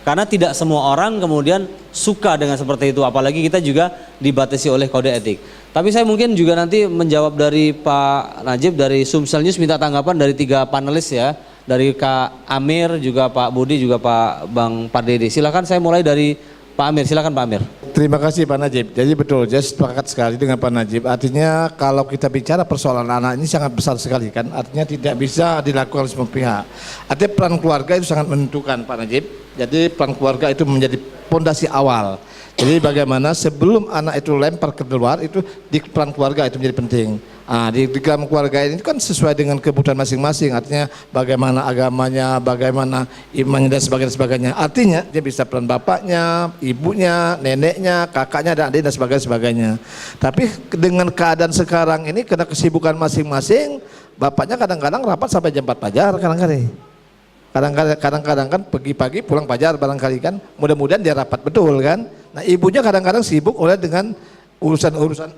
karena tidak semua orang kemudian suka dengan seperti itu, apalagi kita juga dibatasi oleh kode etik. Tapi saya mungkin juga nanti menjawab dari Pak Najib dari Sumsel News, minta tanggapan dari 3 panelis ya, dari Kak Amir, juga Pak Budi, juga Pak Bang Pardede. Silakan, saya mulai dari Pak Amir. Silakan Pak Amir.
Terima kasih Pak Najib. Jadi betul, saya sepakat sekali dengan Pak Najib. Artinya kalau kita bicara persoalan anak ini sangat besar sekali kan. Artinya tidak bisa dilakukan oleh semua pihak. Artinya peran keluarga itu sangat menentukan Pak Najib. Jadi peran keluarga itu menjadi pondasi awal. Jadi bagaimana sebelum anak itu lempar ke luar itu di peran keluarga itu menjadi penting. Di dalam keluarga ini kan sesuai dengan kebutuhan masing-masing. Artinya bagaimana agamanya, bagaimana imannya dan sebagainya. Artinya dia bisa peran bapaknya, ibunya, neneknya, kakaknya dan adik dan sebagainya. Tapi dengan keadaan sekarang ini karena kesibukan masing-masing, bapaknya kadang-kadang rapat sampai jam 4 fajar kadang-kadang. Kadang-kadang kan pagi-pagi pulang fajar barangkali kan, mudah-mudahan dia rapat betul kan. Nah ibunya kadang-kadang sibuk oleh dengan urusan-urusan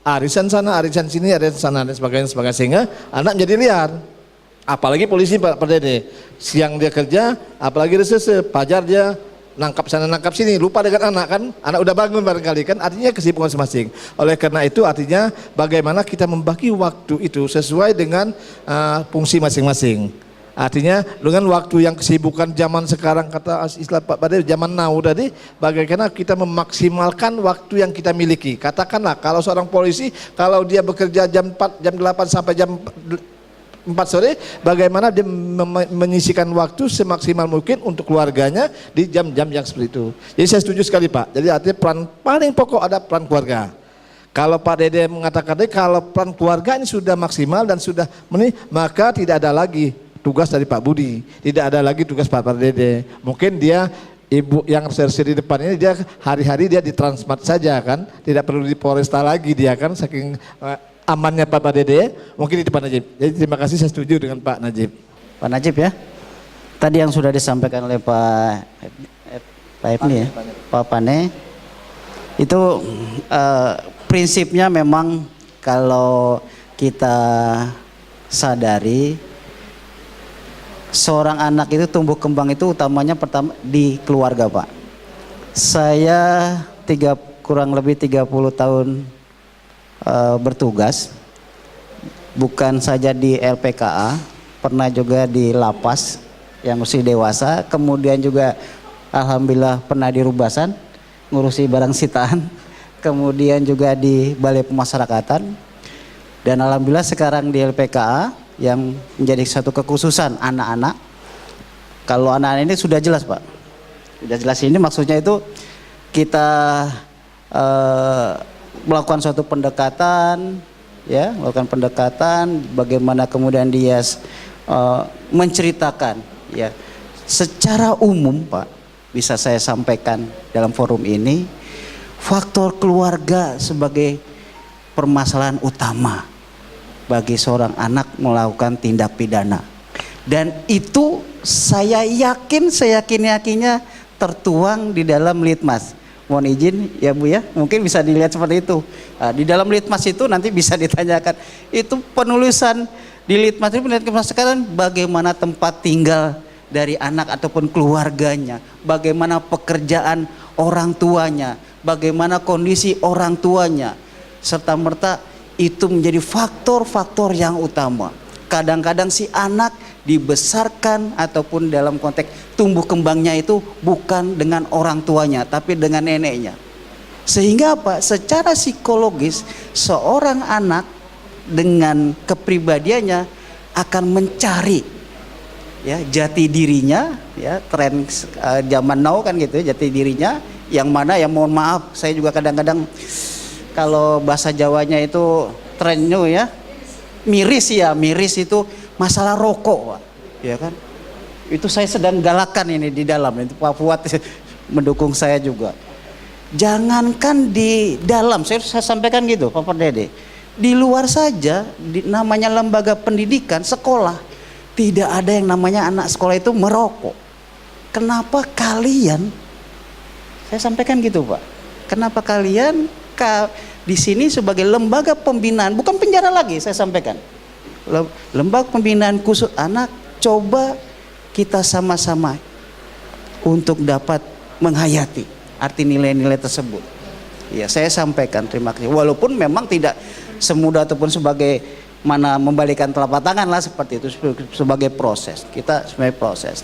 arisan sana, arisan sini, arisan sana dan sebagainya, sehingga anak menjadi liar. Apalagi polisi Pak Pardede, siang dia kerja, apalagi reses, fajar dia nangkap sana nangkap sini, lupa dengan anak kan, anak udah bangun barangkali kan, artinya kesibukan masing-masing. Oleh karena itu artinya bagaimana kita membagi waktu itu sesuai dengan fungsi masing-masing. Artinya dengan waktu yang kesibukan zaman sekarang, kata istilah Pak Bade, zaman now tadi, bagaimana kita memaksimalkan waktu yang kita miliki. Katakanlah kalau seorang polisi, kalau dia bekerja jam 4, jam 8 sampai jam 4 sore, bagaimana dia menyisikan waktu semaksimal mungkin untuk keluarganya di jam-jam yang seperti itu. Jadi saya setuju sekali Pak, jadi artinya peran paling pokok ada peran keluarga. Kalau Pak Dede mengatakan kalau peran keluarga ini sudah maksimal dan sudah maka tidak ada lagi tugas dari Pak Budi, tidak ada lagi tugas Pak Pardede. Mungkin dia ibu yang sersi di depan ini dia hari-hari dia di Transmart saja kan, tidak perlu di Polresta lagi dia kan, saking amannya Pak Pardede. Mungkin itu Pak Najib. Jadi terima kasih, saya setuju dengan Pak Najib.
Pak Najib ya, tadi yang sudah disampaikan oleh Pak Epni ya, Pak Pane, itu prinsipnya memang kalau kita sadari seorang anak itu tumbuh kembang itu utamanya pertama di keluarga Pak. Saya kurang lebih 30 tahun bertugas, bukan saja di LPKA, pernah juga di lapas yang usia dewasa, kemudian juga alhamdulillah pernah di Rubasan ngurusi barang sitaan, kemudian juga di Balai Pemasyarakatan, dan alhamdulillah sekarang di LPKA yang menjadi satu kekhususan anak-anak. Kalau anak-anak ini sudah jelas Pak, sudah jelas, ini maksudnya itu kita melakukan suatu pendekatan, ya, melakukan pendekatan, bagaimana kemudian dia menceritakan, ya, secara umum Pak, bisa saya sampaikan dalam forum ini, faktor keluarga sebagai permasalahan utama bagi seorang anak melakukan tindak pidana. Dan itu saya yakinnya tertuang di dalam litmas. Mohon izin ya Bu ya, mungkin bisa dilihat seperti itu. Di dalam litmas itu nanti bisa ditanyakan, itu penulisan di litmas itu sekarang bagaimana tempat tinggal dari anak ataupun keluarganya, bagaimana pekerjaan orang tuanya, bagaimana kondisi orang tuanya, serta merta itu menjadi faktor-faktor yang utama. Kadang-kadang si anak dibesarkan ataupun dalam konteks tumbuh kembangnya itu bukan dengan orang tuanya tapi dengan neneknya. Sehingga apa? Secara psikologis seorang anak dengan kepribadiannya akan mencari, ya, jati dirinya, ya, tren zaman now kan gitu ya, jati dirinya yang mana, yang mohon maaf saya juga kadang-kadang kalau bahasa Jawanya itu trennya ya, miris ya, miris itu masalah rokok Pak, ya kan. Itu saya sedang galakan ini di dalam, itu Pak Fuad mendukung saya juga. Jangankan di dalam, saya sampaikan gitu Pak Dede, di luar saja, namanya lembaga pendidikan, sekolah, tidak ada yang namanya anak sekolah itu merokok. Kenapa kalian, saya sampaikan gitu Pak, kenapa kalian di sini sebagai lembaga pembinaan, bukan penjara lagi, saya sampaikan, lembaga pembinaan khusus anak, coba kita sama-sama untuk dapat menghayati arti nilai-nilai tersebut. Ya, saya sampaikan terima kasih. Walaupun memang tidak semudah ataupun sebagai mana membalikan telapak tangan lah seperti itu, sebagai proses. Kita sebagai proses.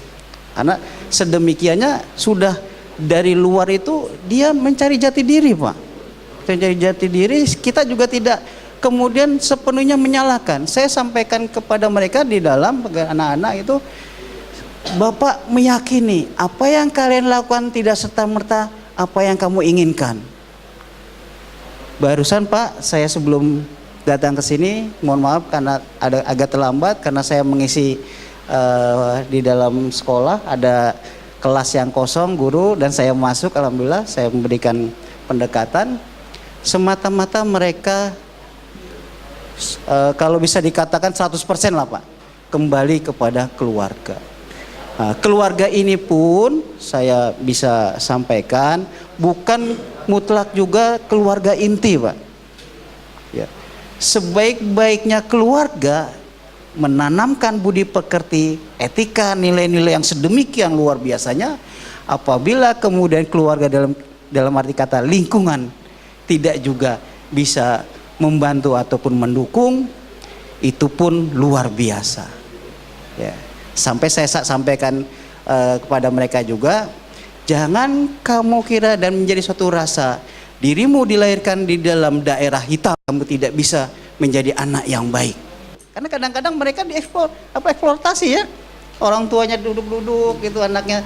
Karena sedemikiannya sudah dari luar itu dia mencari jati diri, Pak. Mencari jati diri, kita juga tidak kemudian sepenuhnya menyalahkan. Saya sampaikan kepada mereka di dalam anak-anak itu, Bapak meyakini apa yang kalian lakukan tidak serta-merta apa yang kamu inginkan. Barusan Pak, saya sebelum datang ke sini, mohon maaf karena ada agak terlambat karena saya mengisi di dalam sekolah ada kelas yang kosong guru dan saya masuk, alhamdulillah saya memberikan pendekatan semata-mata mereka kalau bisa dikatakan 100% lah Pak, kembali kepada keluarga. Nah, keluarga ini pun saya bisa sampaikan bukan mutlak juga keluarga inti Pak. Ya. Sebaik-baiknya keluarga menanamkan budi pekerti, etika, nilai-nilai yang sedemikian luar biasanya, apabila kemudian keluarga dalam arti kata lingkungan tidak juga bisa membantu ataupun mendukung, itu pun luar biasa. Ya. Sampai saya sampaikan kepada mereka juga, jangan kamu kira dan menjadi suatu rasa dirimu dilahirkan di dalam daerah hitam, kamu tidak bisa menjadi anak yang baik. Karena kadang-kadang mereka eksploitasi ya, orang tuanya duduk-duduk gitu, anaknya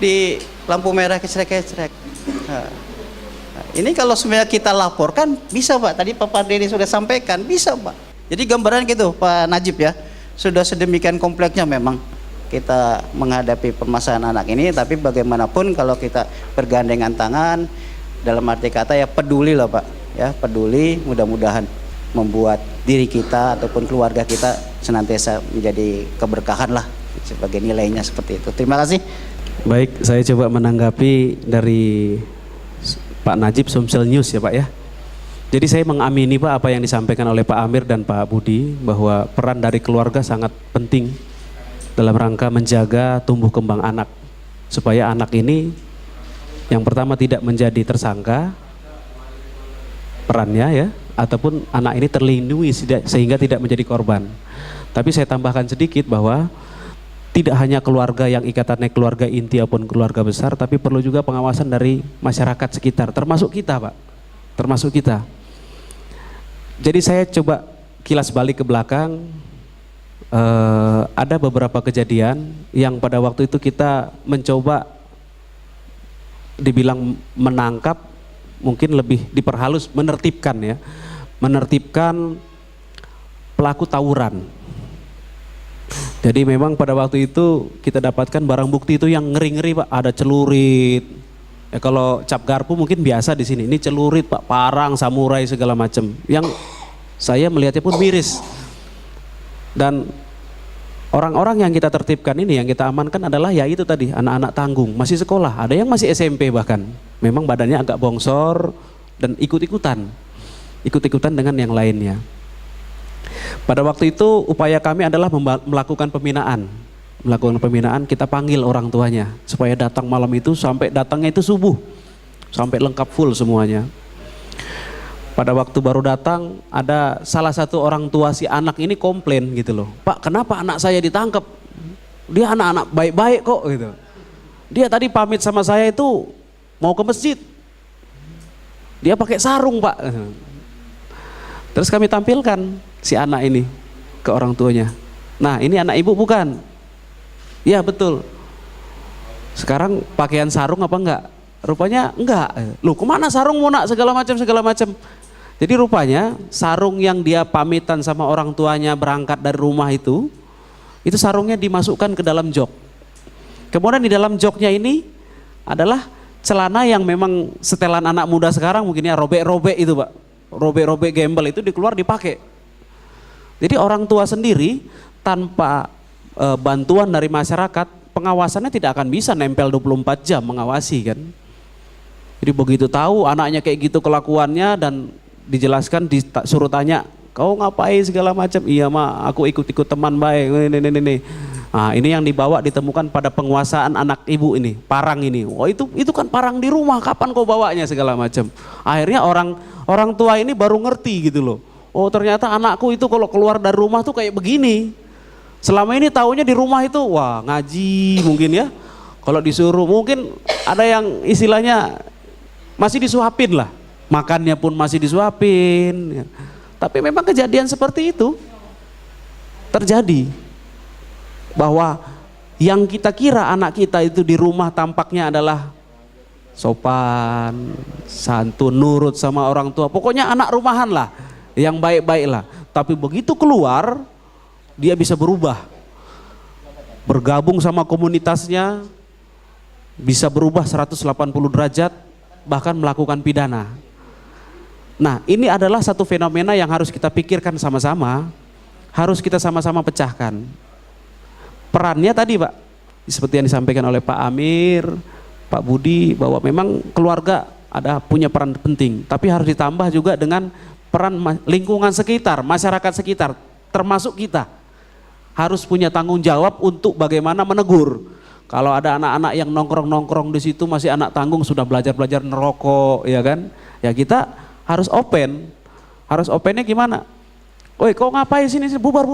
di lampu merah kecrek-kecrek. Nah, ini kalau sebenarnya kita laporkan bisa Pak, tadi Pak Dede sudah sampaikan bisa Pak. Jadi gambaran gitu Pak Najib ya. Sudah sedemikian kompleksnya memang kita menghadapi permasalahan anak ini, tapi bagaimanapun kalau kita bergandengan tangan dalam arti kata ya peduli lah Pak, ya peduli, mudah-mudahan membuat diri kita ataupun keluarga kita senantiasa menjadi keberkahan lah sebagai nilainya seperti itu. Terima kasih.
Baik, saya coba menanggapi dari Pak Najib Sumsel News ya Pak ya. Jadi saya mengamini Pak apa yang disampaikan oleh Pak Amir dan Pak Budi, bahwa peran dari keluarga sangat penting dalam rangka menjaga tumbuh kembang anak, supaya anak ini yang pertama tidak menjadi tersangka perannya ya, ataupun anak ini terlindungi sehingga tidak menjadi korban. Tapi saya tambahkan sedikit bahwa tidak hanya keluarga yang ikatannya keluarga inti ataupun keluarga besar, tapi perlu juga pengawasan dari masyarakat sekitar, termasuk kita Pak, termasuk kita. Jadi saya coba kilas balik ke belakang, ada beberapa kejadian yang pada waktu itu kita mencoba dibilang menangkap, mungkin lebih diperhalus, menertibkan ya, menertibkan pelaku tawuran. Jadi memang pada waktu itu kita dapatkan barang bukti itu yang ngeri-ngeri Pak, ada celurit. Ya kalau cap garpu mungkin biasa di sini, ini celurit Pak, parang, samurai segala macam. Yang saya melihatnya pun miris. Dan orang-orang yang kita tertibkan ini, yang kita amankan adalah ya itu tadi, anak-anak tanggung, masih sekolah, ada yang masih SMP bahkan. Memang badannya agak bongsor dan ikut-ikutan dengan yang lainnya. Pada waktu itu upaya kami adalah melakukan pembinaan. Kita panggil orang tuanya supaya datang malam itu, sampai datangnya itu subuh, sampai lengkap full semuanya. Pada waktu baru datang, ada salah satu orang tua si anak ini komplain gitu loh, Pak kenapa anak saya ditangkap, dia anak-anak baik-baik kok gitu, dia tadi pamit sama saya itu mau ke masjid, dia pakai sarung Pak. Terus kami tampilkan si anak ini ke orang tuanya, nah ini anak ibu bukan? Ya betul. Sekarang pakaian sarung apa enggak? Rupanya enggak. Loh kemana sarung nak segala macam. Jadi rupanya sarung yang dia pamitan sama orang tuanya berangkat dari rumah itu sarungnya dimasukkan ke dalam jok. Kemudian di dalam joknya ini adalah celana yang memang setelan anak muda sekarang mungkin ya robek-robek itu Pak. Robek-robek gembel itu dikeluar dipakai. Jadi orang tua sendiri tanpa bantuan dari masyarakat, pengawasannya tidak akan bisa nempel 24 jam mengawasi kan. Jadi begitu tahu anaknya kayak gitu kelakuannya dan dijelaskan, disuruh tanya, kau ngapain segala macam, iya ma aku ikut-ikut teman baik, ini. Nah, ini yang dibawa ditemukan pada penguasaan anak ibu ini, parang ini. Oh itu kan parang di rumah, kapan kau bawanya segala macam. Akhirnya orang tua ini baru ngerti gitu loh. Oh ternyata anakku itu kalau keluar dari rumah tuh kayak begini. Selama ini taunya di rumah itu wah ngaji mungkin ya. Kalau disuruh mungkin ada yang istilahnya masih disuapin lah. Makannya pun masih disuapin. Tapi memang kejadian seperti itu terjadi. Bahwa yang kita kira anak kita itu di rumah tampaknya adalah sopan, santun, nurut sama orang tua. Pokoknya anak rumahan lah, yang baik-baik lah. Tapi begitu keluar, dia bisa berubah. Bergabung sama komunitasnya, bisa berubah 180 derajat, bahkan melakukan pidana. Nah, ini adalah satu fenomena yang harus kita pikirkan sama-sama, harus kita sama-sama pecahkan. Perannya tadi Pak, seperti yang disampaikan oleh Pak Amir, Pak Budi, bahwa memang keluarga punya peran penting, tapi harus ditambah juga dengan peran lingkungan sekitar, masyarakat sekitar, termasuk kita. Harus punya tanggung jawab untuk bagaimana menegur. Kalau ada anak-anak yang nongkrong-nongkrong di situ masih anak tanggung sudah belajar-belajar nerokok, ya kan? Ya kita harus open. Harus opennya gimana? Woi, kau ngapain sini? Bubar.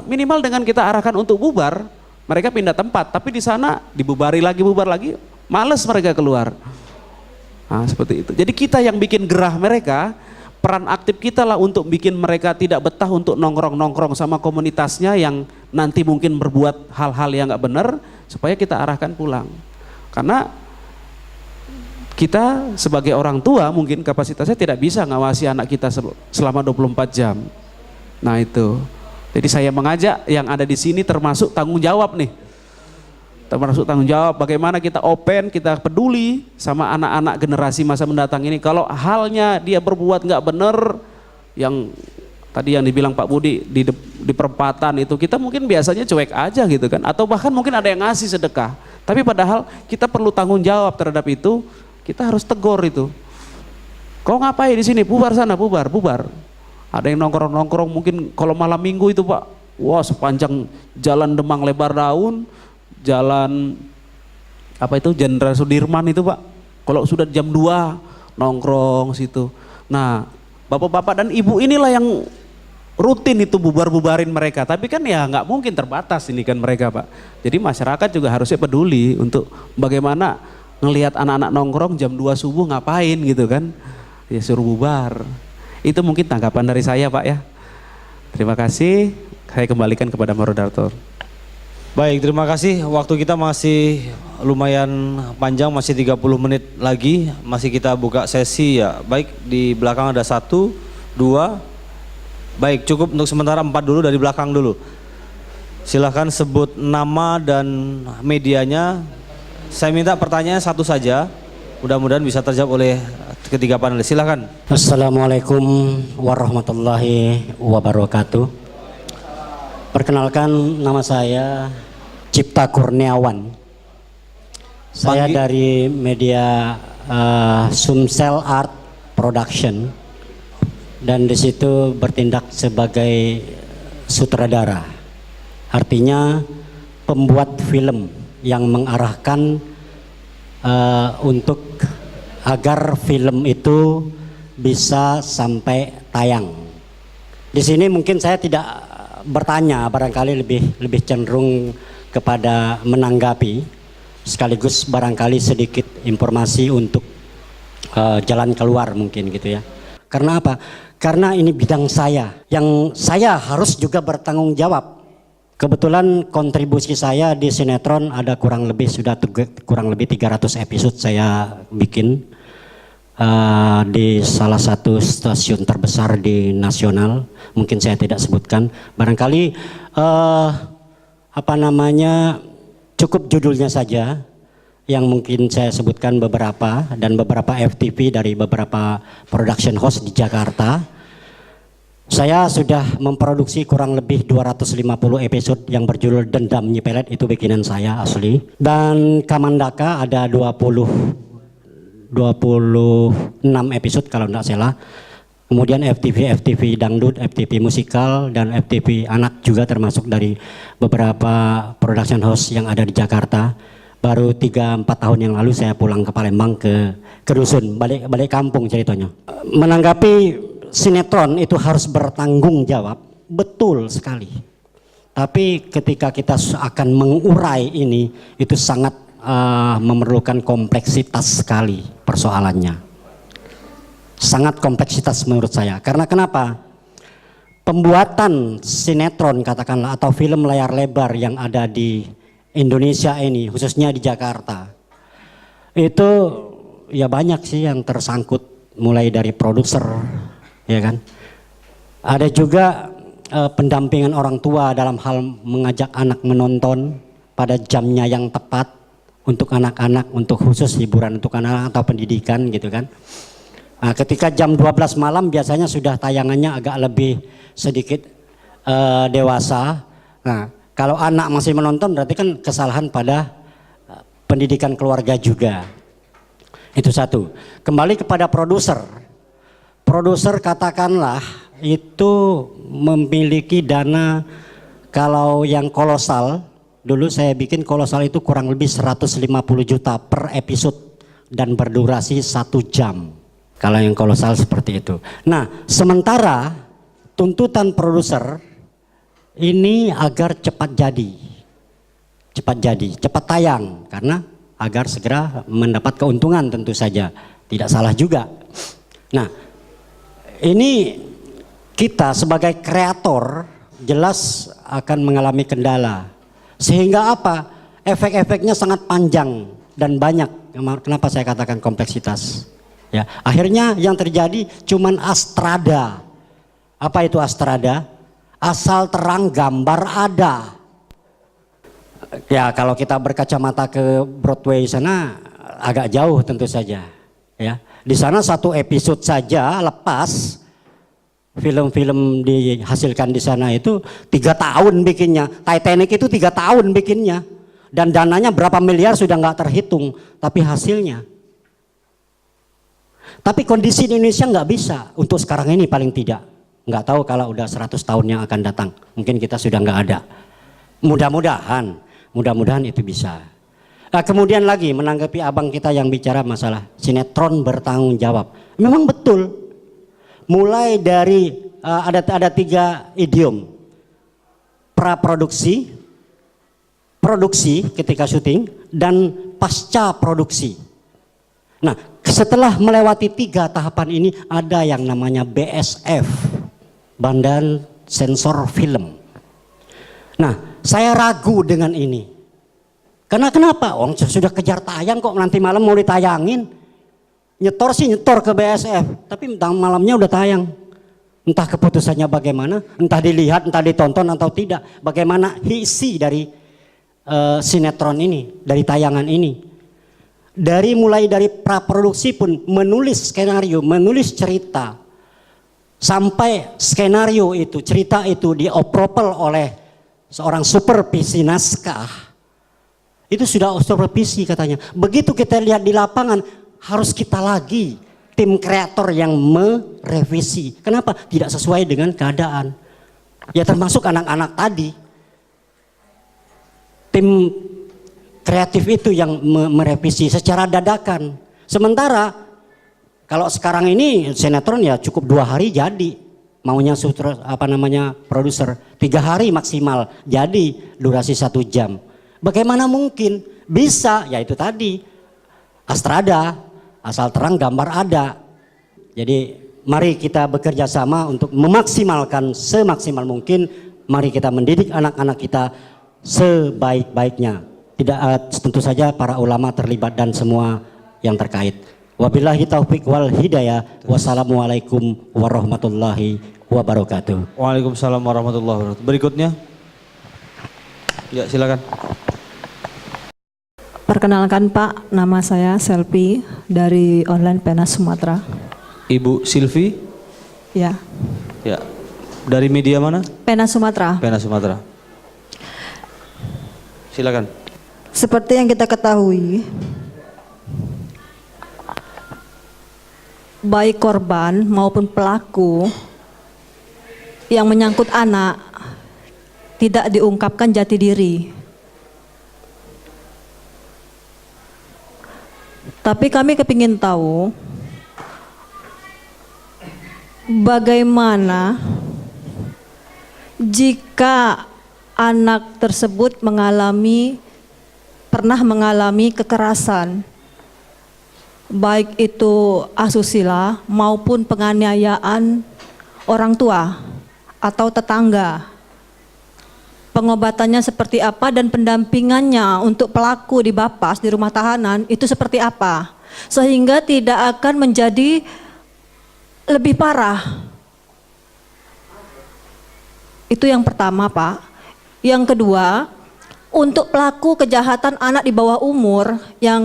Minimal dengan kita arahkan untuk bubar, mereka pindah tempat. Tapi di sana bubar lagi, males mereka keluar. Nah, seperti itu. Jadi kita yang bikin gerah mereka, peran aktif kita lah untuk bikin mereka tidak betah untuk nongkrong-nongkrong sama komunitasnya yang nanti mungkin berbuat hal-hal yang nggak benar, supaya kita arahkan pulang. Karena kita sebagai orang tua mungkin kapasitasnya tidak bisa ngawasi anak kita selama 24 jam. Nah itu. Jadi saya mengajak yang ada di sini termasuk tanggung jawab nih. Termasuk tanggung jawab bagaimana kita open, kita peduli sama anak-anak generasi masa mendatang ini. Kalau halnya dia berbuat nggak benar, yang tadi yang dibilang Pak Budi di perempatan itu, kita mungkin biasanya cuek aja gitu kan, atau bahkan mungkin ada yang ngasih sedekah. Tapi padahal kita perlu tanggung jawab terhadap itu, kita harus tegur itu. Kau ngapain di sini? Bubar sana, bubar. Ada yang nongkrong-nongkrong mungkin kalau malam minggu itu Pak, wah sepanjang jalan Demang Lebar Daun, jalan apa itu Jenderal Sudirman itu Pak, kalau sudah jam 2 nongkrong situ. Nah bapak-bapak dan ibu inilah yang rutin itu bubar-bubarin mereka, tapi kan ya nggak mungkin terbatas ini kan mereka Pak. Jadi masyarakat juga harusnya peduli untuk bagaimana ngelihat anak-anak nongkrong jam 2 subuh ngapain gitu kan, ya suruh bubar. Itu mungkin tanggapan dari saya Pak ya. Terima kasih, saya kembalikan kepada moderator.
Baik, terima kasih. Waktu kita masih lumayan panjang, masih 30 menit lagi. Masih kita buka sesi ya. Baik, di belakang ada 1, 2. Baik, cukup untuk sementara 4 dulu, dari belakang dulu. Silahkan sebut nama dan medianya. Saya minta pertanyaan satu saja. Mudah-mudahan bisa terjawab oleh ketiga panelis. Silahkan.
Assalamualaikum warahmatullahi wabarakatuh. Perkenalkan, nama saya Cipta Kurniawan. Saya dari media Sumsel Art Production dan di situ bertindak sebagai sutradara. Artinya pembuat film yang mengarahkan untuk agar film itu bisa sampai tayang. Di sini mungkin saya tidak bertanya, barangkali lebih cenderung kepada menanggapi, sekaligus barangkali sedikit informasi untuk jalan keluar mungkin gitu ya. Karena apa? Karena ini bidang saya, yang saya harus juga bertanggung jawab. Kebetulan kontribusi saya di sinetron ada kurang lebih 300 episode saya bikin di salah satu stasiun terbesar di nasional. Mungkin saya tidak sebutkan. Barangkali cukup judulnya saja. yang mungkin saya sebutkan beberapa dan beberapa FTV dari beberapa production house di Jakarta. Saya sudah memproduksi kurang lebih 250 episode yang berjudul Dendam Nyipelet, itu bikinan saya asli. Dan Kamandaka ada 26 episode kalau tidak salah. Kemudian FTV dangdut, FTV musikal, dan FTV anak juga termasuk dari beberapa production house yang ada di Jakarta. Baru 3-4 tahun yang lalu saya pulang ke Palembang ke dusun, balik kampung ceritanya. Menanggapi sinetron itu harus bertanggung jawab, betul sekali. Tapi ketika kita akan mengurai ini, itu sangat memerlukan kompleksitas sekali persoalannya. Sangat kompleksitas menurut saya. Karena kenapa? Pembuatan sinetron katakanlah atau film layar lebar yang ada di Indonesia ini, khususnya di Jakarta, itu ya banyak sih yang tersangkut, mulai dari produser, ya kan. Ada juga pendampingan orang tua dalam hal mengajak anak menonton pada jamnya yang tepat untuk anak-anak, untuk khusus hiburan untuk anak atau pendidikan gitu kan. Nah, ketika jam 12 malam biasanya sudah tayangannya agak lebih sedikit dewasa. Nah, kalau anak masih menonton berarti kan kesalahan pada pendidikan keluarga juga. Itu satu. Kembali kepada produser. Produser katakanlah itu memiliki dana, kalau yang kolosal, dulu saya bikin kolosal itu kurang lebih 150 juta per episode dan berdurasi 1 jam. Kalau yang kolosal seperti itu. Nah, sementara tuntutan produser ini agar cepat cepat tayang, karena agar segera mendapat keuntungan tentu saja, tidak salah juga. Nah, ini kita sebagai kreator jelas akan mengalami kendala, sehingga apa? Efek-efeknya sangat panjang dan banyak. Kenapa saya katakan kompleksitas? Ya, akhirnya yang terjadi cuman astrada. Apa itu astrada? Asal terang gambar ada. Ya kalau kita berkacamata ke Broadway sana agak jauh tentu saja. Ya, di sana 1 episode saja lepas, film-film dihasilkan di sana itu 3 tahun bikinnya. Titanic itu 3 tahun bikinnya. Dan dananya berapa miliar sudah nggak terhitung. Tapi hasilnya. Tapi kondisi di Indonesia nggak bisa. Untuk sekarang ini paling tidak. Nggak tahu kalau udah 100 tahun yang akan datang. Mungkin kita sudah nggak ada. Mudah-mudahan itu bisa. Nah, kemudian lagi menanggapi abang kita yang bicara masalah sinetron bertanggung jawab. Memang betul. Mulai dari ada 3 idiom. Praproduksi, produksi ketika syuting, dan pasca produksi. Nah, setelah melewati 3 tahapan ini ada yang namanya BSF, Badan Sensor Film. Nah, saya ragu dengan ini. Karena kenapa? Oh, sudah kejar tayang kok, nanti malam mau ditayangin. Nyetor sih nyetor ke BSF, tapi malamnya udah tayang. Entah keputusannya bagaimana, entah dilihat, entah ditonton atau tidak. Bagaimana isi dari sinetron ini, dari tayangan ini. Mulai dari praproduksi pun menulis skenario, menulis cerita. Sampai skenario itu, cerita itu diopropel oleh seorang supervisi naskah. Itu sudah supervisi katanya. Begitu kita lihat di lapangan, harus kita lagi tim kreator yang merevisi. Kenapa? Tidak sesuai dengan keadaan. Ya termasuk anak-anak tadi. Tim kreatif itu yang merevisi secara dadakan. Sementara kalau sekarang ini sinetron ya cukup 2 hari jadi. Maunya produser 3 hari maksimal jadi durasi 1 jam. Bagaimana mungkin bisa? Ya itu tadi astrada, asal terang gambar ada. Jadi mari kita bekerja sama untuk memaksimalkan semaksimal mungkin. Mari kita mendidik anak-anak kita sebaik-baiknya. Tidak tentu saja para ulama terlibat dan semua yang terkait. Wabillahi taufik wal hidayah. Wassalamualaikum warahmatullahi wabarakatuh.
Waalaikumsalam warahmatullahi wabarakatuh. Berikutnya. Ya, silakan.
Perkenalkan Pak, nama saya Selvi dari online Pena Sumatera.
Ibu Silvi?
Ya,
Ya. Dari media mana?
Pena Sumatera.
Pena Sumatera. Silakan.
Seperti yang kita ketahui, baik korban maupun pelaku yang menyangkut anak tidak diungkapkan jati diri. Tapi kami kepingin tahu bagaimana jika anak tersebut pernah mengalami kekerasan, baik itu asusila maupun penganiayaan orang tua atau tetangga. Pengobatannya seperti apa dan pendampingannya untuk pelaku di Bapas di rumah tahanan itu seperti apa, sehingga tidak akan menjadi lebih parah. Itu yang pertama, Pak. Yang kedua, untuk pelaku kejahatan anak di bawah umur yang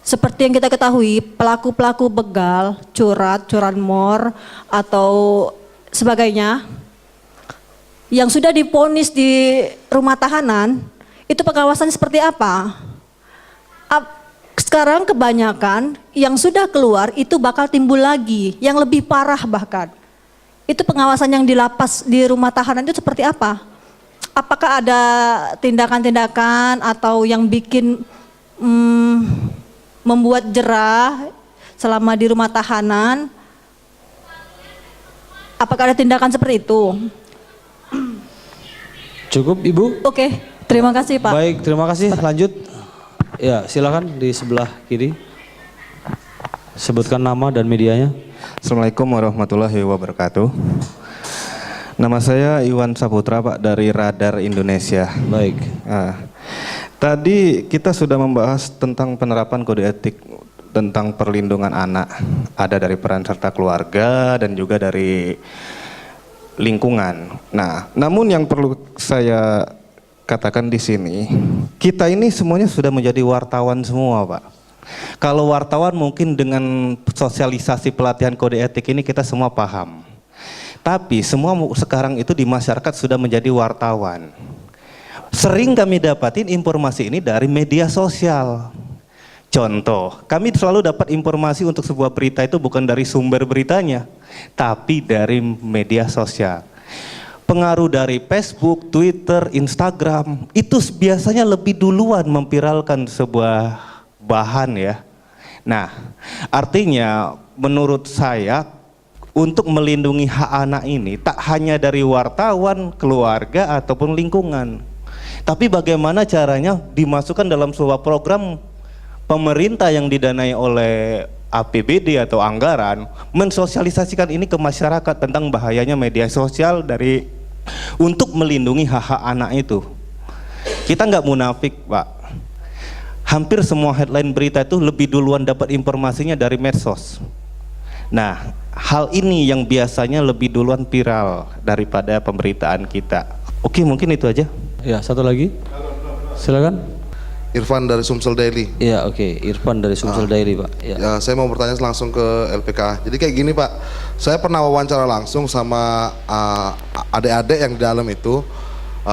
seperti yang kita ketahui, pelaku-pelaku begal, curanmor atau sebagainya yang sudah divonis di rumah tahanan, itu pengawasan seperti apa? Sekarang kebanyakan yang sudah keluar itu bakal timbul lagi, yang lebih parah bahkan. Itu pengawasan yang di lapas di rumah tahanan itu seperti apa? Apakah ada tindakan-tindakan atau yang bikin membuat jerah selama di rumah tahanan? Apakah ada tindakan seperti itu?
Cukup Ibu?
Oke, terima kasih Pak.
Baik, terima kasih. Lanjut. Ya, silakan di sebelah kiri. Sebutkan nama dan medianya.
Assalamualaikum warahmatullahi wabarakatuh. Nama saya Iwan Saputra Pak dari Radar Indonesia.
Baik.
Tadi kita sudah membahas tentang penerapan kode etik tentang perlindungan anak. Ada dari peran serta keluarga dan juga dari lingkungan. Nah, namun yang perlu saya katakan di sini, kita ini semuanya sudah menjadi wartawan semua, Pak. Kalau wartawan mungkin dengan sosialisasi pelatihan kode etik ini kita semua paham. Tapi semua sekarang itu di masyarakat sudah menjadi wartawan. Sering kami dapatin informasi ini dari media sosial. Contoh, kami selalu dapat informasi untuk sebuah berita itu bukan dari sumber beritanya, tapi dari media sosial. Pengaruh dari Facebook, Twitter, Instagram, itu biasanya lebih duluan memviralkan sebuah bahan ya. Nah, artinya menurut saya untuk melindungi hak anak ini tak hanya dari wartawan, keluarga, ataupun lingkungan. Tapi bagaimana caranya dimasukkan dalam sebuah program pemerintah yang didanai oleh APBD atau anggaran, mensosialisasikan ini ke masyarakat tentang bahayanya media sosial untuk melindungi hak-hak anak itu. Kita nggak munafik, Pak. Hampir semua headline berita itu lebih duluan dapat informasinya dari medsos. Nah, hal ini yang biasanya lebih duluan viral daripada pemberitaan kita. Oke, mungkin itu aja.
Ya, satu lagi. Silakan.
Irfan dari Sumsel Daily.
Iya, oke. Irfan dari Sumsel Daily, Pak. Ya.
Ya, saya mau bertanya langsung ke LPK. Jadi kayak gini, Pak. Saya pernah wawancara langsung sama adik-adik yang di dalam itu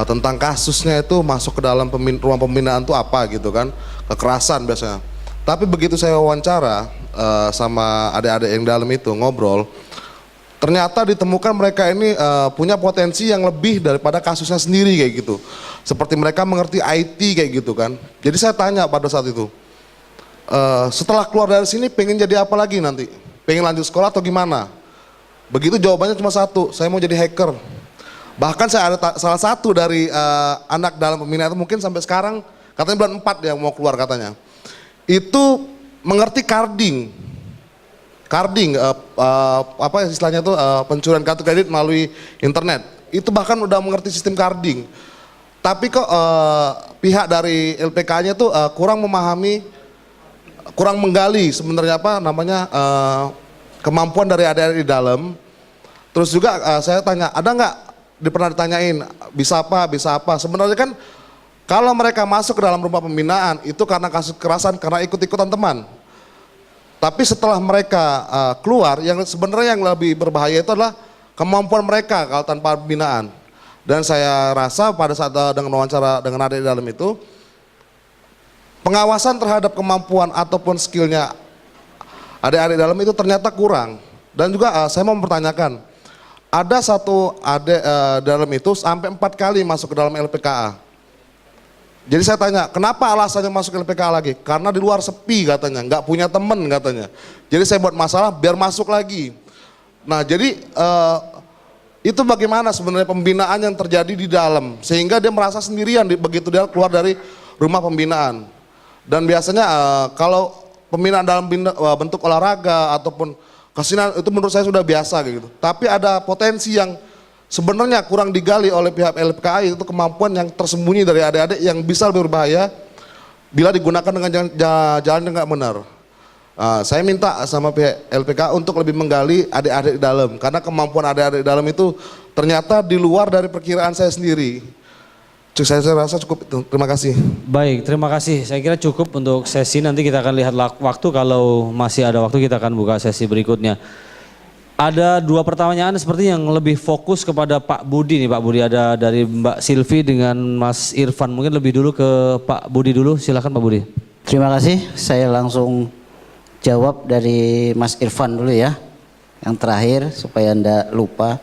tentang kasusnya itu masuk ke dalam ruang pembinaan itu apa gitu kan. Kekerasan biasanya. Tapi begitu saya wawancara sama adik-adik yang dalam itu ngobrol, ternyata ditemukan mereka ini punya potensi yang lebih daripada kasusnya sendiri kayak gitu. Seperti mereka mengerti IT kayak gitu kan. Jadi saya tanya pada saat itu, setelah keluar dari sini pengen jadi apa lagi nanti? Pengen lanjut sekolah atau gimana? Begitu jawabannya cuma satu, saya mau jadi hacker. Bahkan saya ada salah satu dari anak dalam pembinaan itu mungkin sampai sekarang, katanya bulan 4 dia mau keluar katanya. Itu mengerti carding, apa istilahnya itu pencurian kartu kredit melalui internet. Itu bahkan udah mengerti sistem carding. Tapi kok pihak dari LPK-nya tuh kurang memahami, kurang menggali sebenarnya apa namanya kemampuan dari adik-adik di dalam. Terus juga saya tanya, ada nggak pernah ditanyain bisa apa? Sebenarnya kan Kalau mereka masuk ke dalam rumah pembinaan itu karena kasus kekerasan, karena ikut-ikutan teman. Tapi setelah mereka keluar, yang sebenarnya yang lebih berbahaya itu adalah kemampuan mereka kalau tanpa pembinaan. Dan saya rasa pada saat dengan wawancara dengan adik di dalam itu, pengawasan terhadap kemampuan ataupun skillnya adik-adik dalam itu ternyata kurang. Dan juga saya mau mempertanyakan, ada satu adik dalam itu sampai 4 kali masuk ke dalam LPKA. Jadi saya tanya, kenapa alasannya masuk ke LPKA lagi? Karena di luar sepi katanya, nggak punya temen katanya. Jadi saya buat masalah biar masuk lagi. Nah jadi itu bagaimana sebenarnya pembinaan yang terjadi di dalam, sehingga dia merasa sendirian begitu dia keluar dari rumah pembinaan. Dan biasanya kalau pembinaan dalam bentuk olahraga ataupun kesenian itu menurut saya sudah biasa gitu. Tapi ada potensi yang sebenarnya kurang digali oleh pihak LPKA, itu kemampuan yang tersembunyi dari adik-adik yang bisa lebih berbahaya bila digunakan dengan jalan yang nggak benar. Saya minta sama pihak LPKA untuk lebih menggali adik-adik di dalam, karena kemampuan adik-adik di dalam itu ternyata di luar dari perkiraan saya sendiri. Saya rasa cukup itu. Terima kasih.
Baik, terima kasih. Saya kira cukup untuk sesi, nanti kita akan lihat waktu, kalau masih ada waktu kita akan buka sesi berikutnya. Ada 2 pertanyaan seperti yang lebih fokus kepada Pak Budi nih Pak Budi. Ada dari Mbak Silvi dengan Mas Irfan. Mungkin lebih dulu ke Pak Budi dulu, silakan Pak Budi.
Terima kasih, saya langsung jawab dari Mas Irfan dulu ya. Yang terakhir supaya Anda lupa.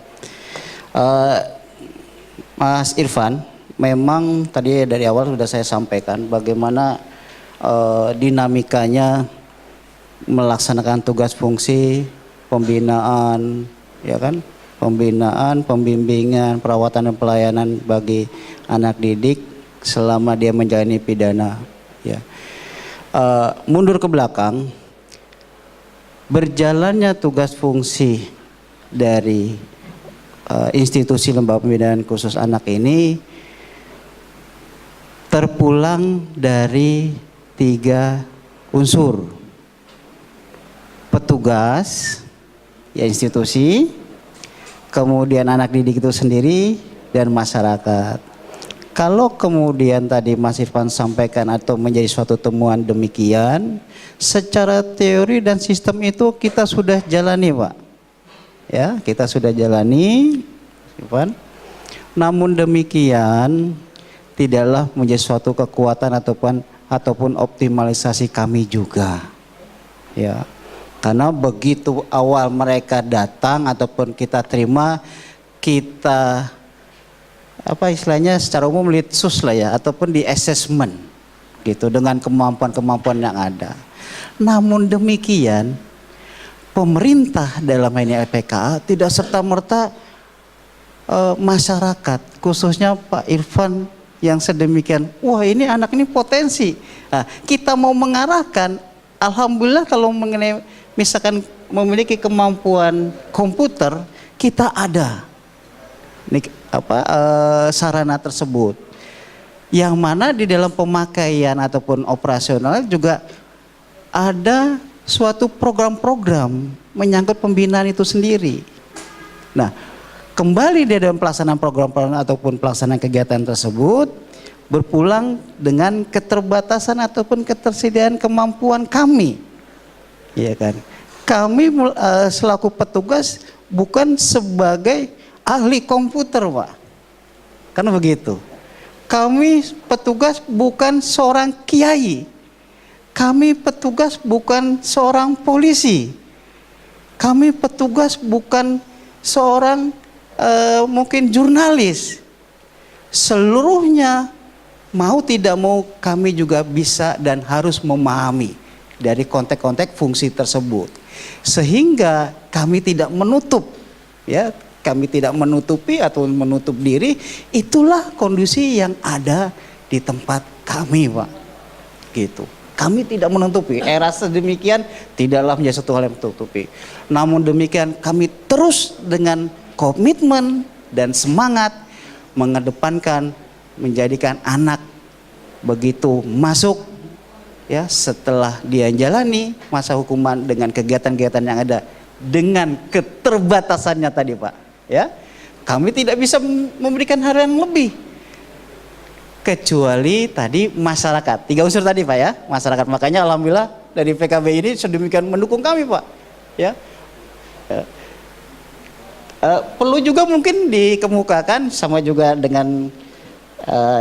Mas Irfan, memang tadi dari awal sudah saya sampaikan bagaimana dinamikanya melaksanakan tugas fungsi pembinaan, ya kan? Pembinaan, pembimbingan, perawatan dan pelayanan bagi anak didik selama dia menjalani pidana. Ya. Mundur ke belakang, berjalannya tugas fungsi dari institusi lembaga pembinaan khusus anak ini terpulang dari 3 unsur: petugas, ya institusi, kemudian anak didik itu sendiri, dan masyarakat. Kalau kemudian tadi Mas Irfan sampaikan atau menjadi suatu temuan demikian, secara teori dan sistem itu kita sudah jalani Pak. Ya, kita sudah jalani, Irfan. Namun demikian tidaklah menjadi suatu kekuatan ataupun optimalisasi kami juga. Ya. Karena begitu awal mereka datang ataupun kita terima, kita apa istilahnya secara umum litsus lah ya, ataupun di assessment gitu dengan kemampuan-kemampuan yang ada. Namun demikian, pemerintah dalam ini LPKA tidak serta-merta masyarakat, khususnya Pak Irfan yang sedemikian, wah ini anak ini potensi. Nah, kita mau mengarahkan, alhamdulillah kalau mengenai misalkan memiliki kemampuan komputer, kita ada sarana tersebut. Yang mana di dalam pemakaian ataupun operasional juga ada suatu program-program menyangkut pembinaan itu sendiri. Nah, kembali di dalam pelaksanaan program-program ataupun pelaksanaan kegiatan tersebut berpulang dengan keterbatasan ataupun ketersediaan kemampuan kami. Iya kan? Kami selaku petugas bukan sebagai ahli komputer, Pak. Kan begitu. Kami petugas bukan seorang kiai. Kami petugas bukan seorang polisi. Kami petugas bukan seorang mungkin jurnalis. Seluruhnya mau tidak mau kami juga bisa dan harus memahami dari konteks-konteks fungsi tersebut, sehingga kami tidak menutup, ya, kami tidak menutupi atau menutup diri. Itulah kondisi yang ada di tempat kami, Pak. Gitu. Kami tidak menutupi. Era sedemikian tidaklah menjadi satu hal yang menutupi. Namun demikian kami terus dengan komitmen dan semangat mengedepankan, menjadikan anak begitu masuk, ya, setelah dia jalani masa hukuman dengan kegiatan-kegiatan yang ada dengan keterbatasannya tadi, Pak, ya, kami tidak bisa memberikan hal yang lebih. kecuali tadi masyarakat. 3 unsur tadi Pak ya, masyarakat. Makanya alhamdulillah dari PKB ini sedemikian mendukung kami Pak. Ya. Perlu juga mungkin dikemukakan sama juga dengan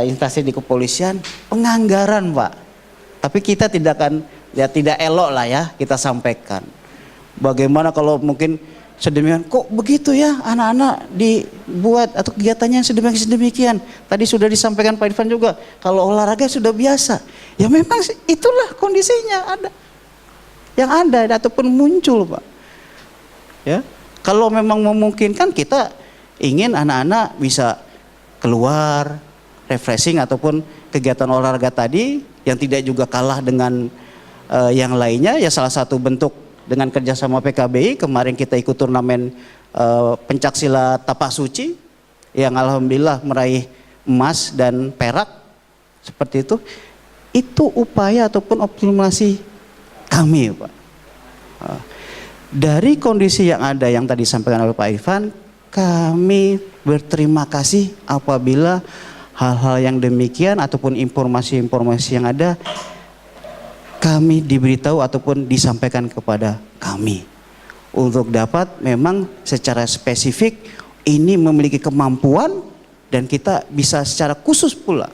instansi di kepolisian penganggaran Pak. Tapi kita tidak akan ya tidak elok lah ya kita sampaikan. Bagaimana kalau mungkin sedemikian kok begitu ya anak-anak dibuat atau kegiatannya sedemikian. Tadi sudah disampaikan Pak Irfan juga kalau olahraga sudah biasa. Ya memang itulah kondisinya ada. Yang ada ataupun muncul Pak. Ya. Kalau memang memungkinkan kita ingin anak-anak bisa keluar refreshing ataupun kegiatan olahraga tadi yang tidak juga kalah dengan yang lainnya ya salah satu bentuk dengan kerjasama PKBI kemarin kita ikut turnamen pencaksilat tapak suci yang alhamdulillah meraih emas dan perak seperti itu upaya ataupun optimalisasi kami Pak. Dari kondisi yang ada yang tadi disampaikan oleh Pak Irfan, kami berterima kasih apabila hal-hal yang demikian ataupun informasi-informasi yang ada kami diberitahu ataupun disampaikan kepada kami untuk dapat memang secara spesifik ini memiliki kemampuan dan kita bisa secara khusus pula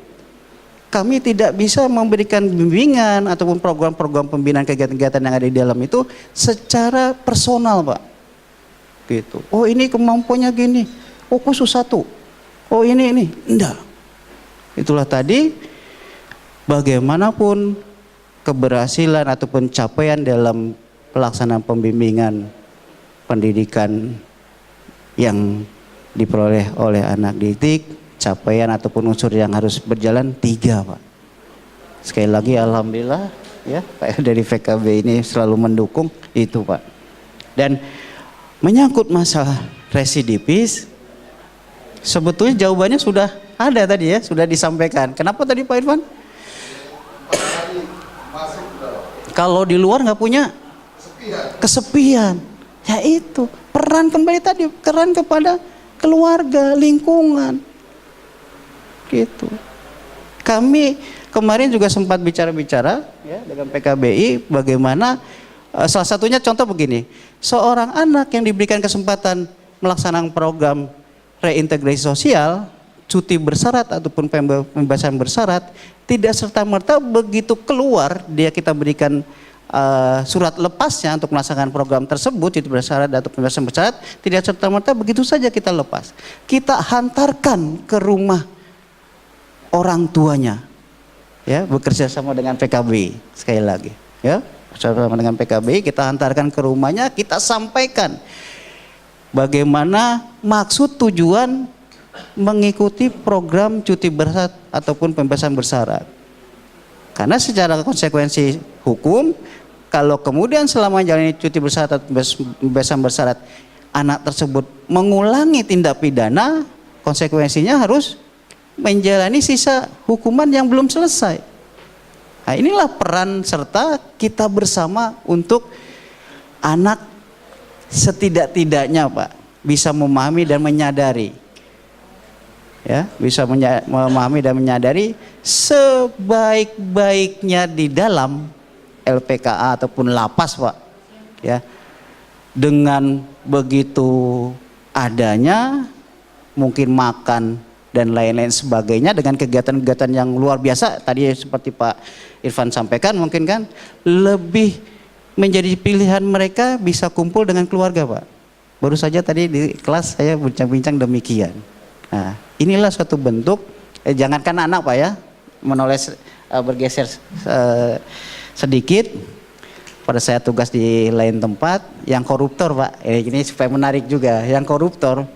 kami tidak bisa memberikan bimbingan ataupun program-program pembinaan kegiatan-kegiatan yang ada di dalam itu secara personal Pak gitu. Oh ini kemampuannya gini, oh khusus satu, oh ini enggak. Itulah tadi bagaimanapun keberhasilan ataupun capaian dalam pelaksanaan pembimbingan pendidikan yang diperoleh oleh anak didik, capaian ataupun unsur yang harus berjalan 3 Pak. Sekali lagi alhamdulillah ya Pak dari PKB ini selalu mendukung itu Pak. Dan menyangkut masalah residipis sebetulnya jawabannya sudah ada tadi ya, sudah disampaikan. Kenapa tadi Pak Irfan? Kalau di luar nggak punya kesepian, ya itu peran kembali tadi, peran kepada keluarga, lingkungan, gitu. Kami kemarin juga sempat bicara-bicara ya dengan PKBI bagaimana salah satunya contoh begini, seorang anak yang diberikan kesempatan melaksanakan program reintegrasi sosial, cuti bersyarat ataupun pembebasan bersyarat, tidak serta-merta begitu keluar dia kita berikan surat lepasnya untuk melaksanakan program tersebut, cuti bersyarat atau pembebasan bersyarat, tidak serta-merta begitu saja kita lepas. Kita hantarkan ke rumah orang tuanya, ya bekerja sama dengan PKB sekali lagi, ya bersama dengan PKB kita hantarkan ke rumahnya, kita sampaikan bagaimana maksud tujuan mengikuti program cuti bersyarat ataupun pembebasan bersyarat. Karena secara konsekuensi hukum, kalau kemudian selama menjalani cuti bersyarat atau pembebasan bersyarat anak tersebut mengulangi tindak pidana, konsekuensinya harus menjalani sisa hukuman yang belum selesai. Nah, inilah peran serta kita bersama untuk anak setidak-tidaknya Pak bisa memahami dan menyadari, ya bisa memahami dan menyadari sebaik-baiknya di dalam LPKA ataupun lapas Pak, ya dengan begitu adanya mungkin makan dan lain-lain sebagainya dengan kegiatan-kegiatan yang luar biasa tadi seperti Pak Irfan sampaikan, mungkin kan lebih menjadi pilihan mereka bisa kumpul dengan keluarga Pak. Baru saja tadi di kelas saya bincang-bincang demikian. Nah, inilah suatu bentuk, jangankan anak Pak ya, menoleh bergeser sedikit pada saya tugas di lain tempat, yang koruptor Pak, ini supaya menarik juga, yang koruptor,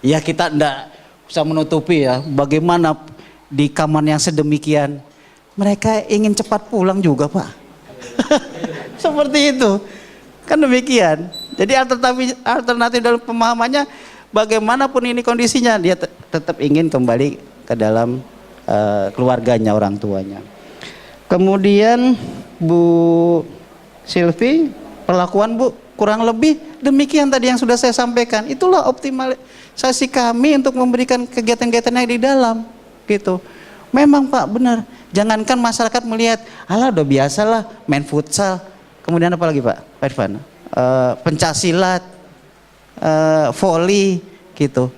ya kita enggak bisa menutupi ya, bagaimana di kamar yang sedemikian, mereka ingin cepat pulang juga Pak. Seperti itu, kan demikian. Jadi alternatif dalam pemahamannya, bagaimanapun ini kondisinya, dia tetap ingin kembali ke dalam keluarganya, orang tuanya. Kemudian Bu Silvi, perlakuan Bu kurang lebih demikian tadi yang sudah saya sampaikan. Itulah optimalisasi kami untuk memberikan kegiatan-kegiatan yang di dalam, gitu. Memang Pak, benar. Jangankan masyarakat melihat, alah udah biasalah main futsal. Kemudian apa lagi Pak Irfan? Pencaksilat, voli gitu.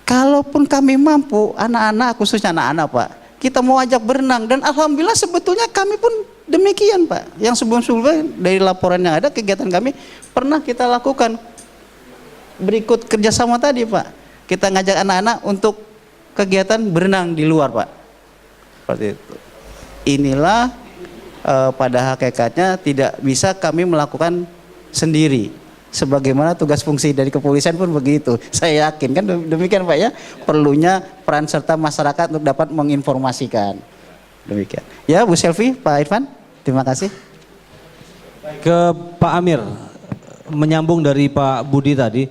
Kalaupun kami mampu, anak-anak, khususnya anak-anak Pak, kita mau ajak berenang, dan alhamdulillah sebetulnya kami pun demikian Pak. Yang sebelum-sebelumnya dari laporan yang ada, kegiatan kami pernah kita lakukan berikut kerjasama tadi Pak. Kita ngajak anak-anak untuk kegiatan berenang di luar Pak. Seperti itu. Inilah pada hakikatnya tidak bisa kami melakukan sendiri. Sebagaimana tugas fungsi dari kepolisian pun begitu. Saya yakin kan demikian Pak ya. Perlunya peran serta masyarakat untuk dapat menginformasikan. Demikian. Ya Bu Selvi, Pak Irfan, terima kasih.
Ke Pak Amir, menyambung dari Pak Budi tadi.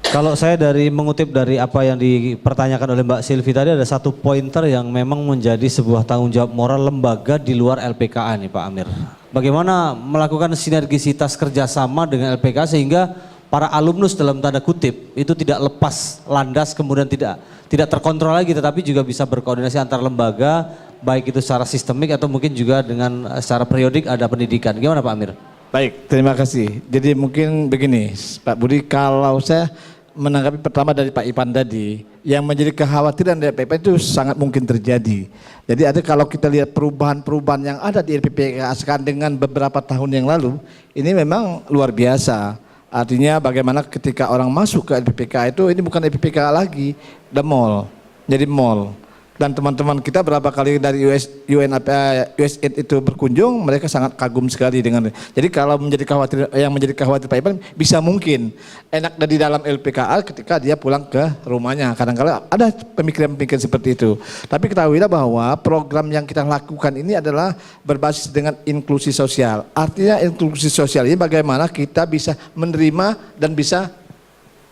Kalau saya mengutip dari apa yang dipertanyakan oleh Mbak Silvi tadi, ada satu pointer yang memang menjadi sebuah tanggung jawab moral lembaga di luar LPKA nih Pak Amir. Bagaimana melakukan sinergisitas kerjasama dengan LPKA sehingga para alumnus dalam tanda kutip itu tidak lepas landas, kemudian tidak terkontrol lagi, tetapi juga bisa berkoordinasi antar lembaga, baik itu secara sistemik atau mungkin juga dengan secara periodik ada pendidikan. Gimana Pak Amir?
Baik, terima kasih. Jadi mungkin begini Pak Budi, kalau saya menanggapi pertama dari Pak Ipan tadi, yang menjadi kekhawatiran dari LPPK itu sangat mungkin terjadi. Jadi ada, kalau kita lihat perubahan-perubahan yang ada di LPPK sekarang dengan beberapa tahun yang lalu, ini memang luar biasa. Artinya bagaimana ketika orang masuk ke LPPK itu, ini bukan LPPK lagi, the mall, jadi mall. Dan teman-teman kita berapa kali dari USAID itu berkunjung, mereka sangat kagum sekali dengan. Jadi kalau menjadi khawatir Pak Ipan, bisa mungkin enak dari dalam LPKA ketika dia pulang ke rumahnya. Kadang-kadang ada pemikiran-pemikiran seperti itu. Tapi ketahuilah bahwa program yang kita lakukan ini adalah berbasis dengan inklusi sosial. Artinya inklusi sosial ini bagaimana kita bisa menerima dan bisa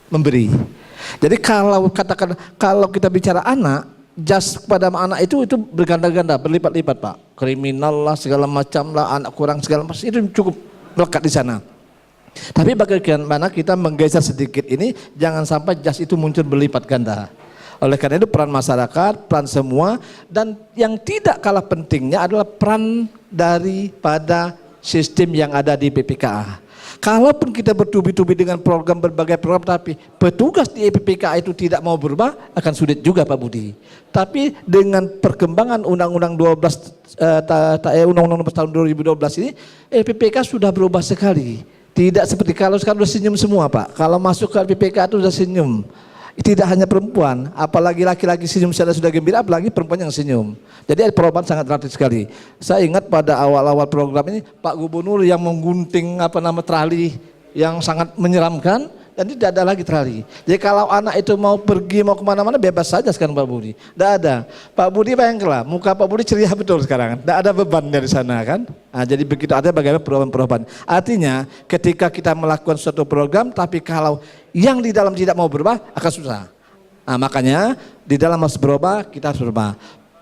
memberi. Jadi kalau katakan, kalau kita bicara anak, jas kepada anak itu berganda-ganda, berlipat-lipat Pak. Kriminal lah, segala macam lah, anak kurang segala macam, itu cukup melekat di sana. Tapi bagaimana kita menggeser sedikit ini, jangan sampai jas itu muncul berlipat ganda. Oleh karena itu peran masyarakat, peran semua, dan yang tidak kalah pentingnya adalah peran daripada sistem yang ada di PPKA. Kalaupun kita bertubi-tubi dengan berbagai program, tapi petugas di PPKA itu tidak mau berubah, akan sulit juga Pak Budi. Tapi dengan perkembangan Undang-Undang 12 tahun 2012 ini, PPK sudah berubah sekali. Tidak seperti kalau sekarang sudah senyum semua Pak. Kalau masuk ke PPK itu sudah senyum. Tidak hanya perempuan, apalagi laki-laki senyum sudah gembira, apalagi perempuan yang senyum. Jadi perubahan sangat drastis sekali. Saya ingat pada awal-awal program ini Pak Gubernur yang menggunting trali yang sangat menyeramkan, dan tidak ada lagi trali. Jadi kalau anak itu mau pergi mau kemana-mana bebas saja sekarang Pak Budi. Tidak ada. Pak Budi bayangkanlah, muka Pak Budi ceria betul sekarang. Tidak ada beban dari sana kan. Nah, jadi begitu ada bagaimana perubahan-perubahan. Artinya ketika kita melakukan suatu program, tapi kalau yang di dalam tidak mau berubah akan susah. Nah, makanya di dalam harus berubah, kita harus berubah.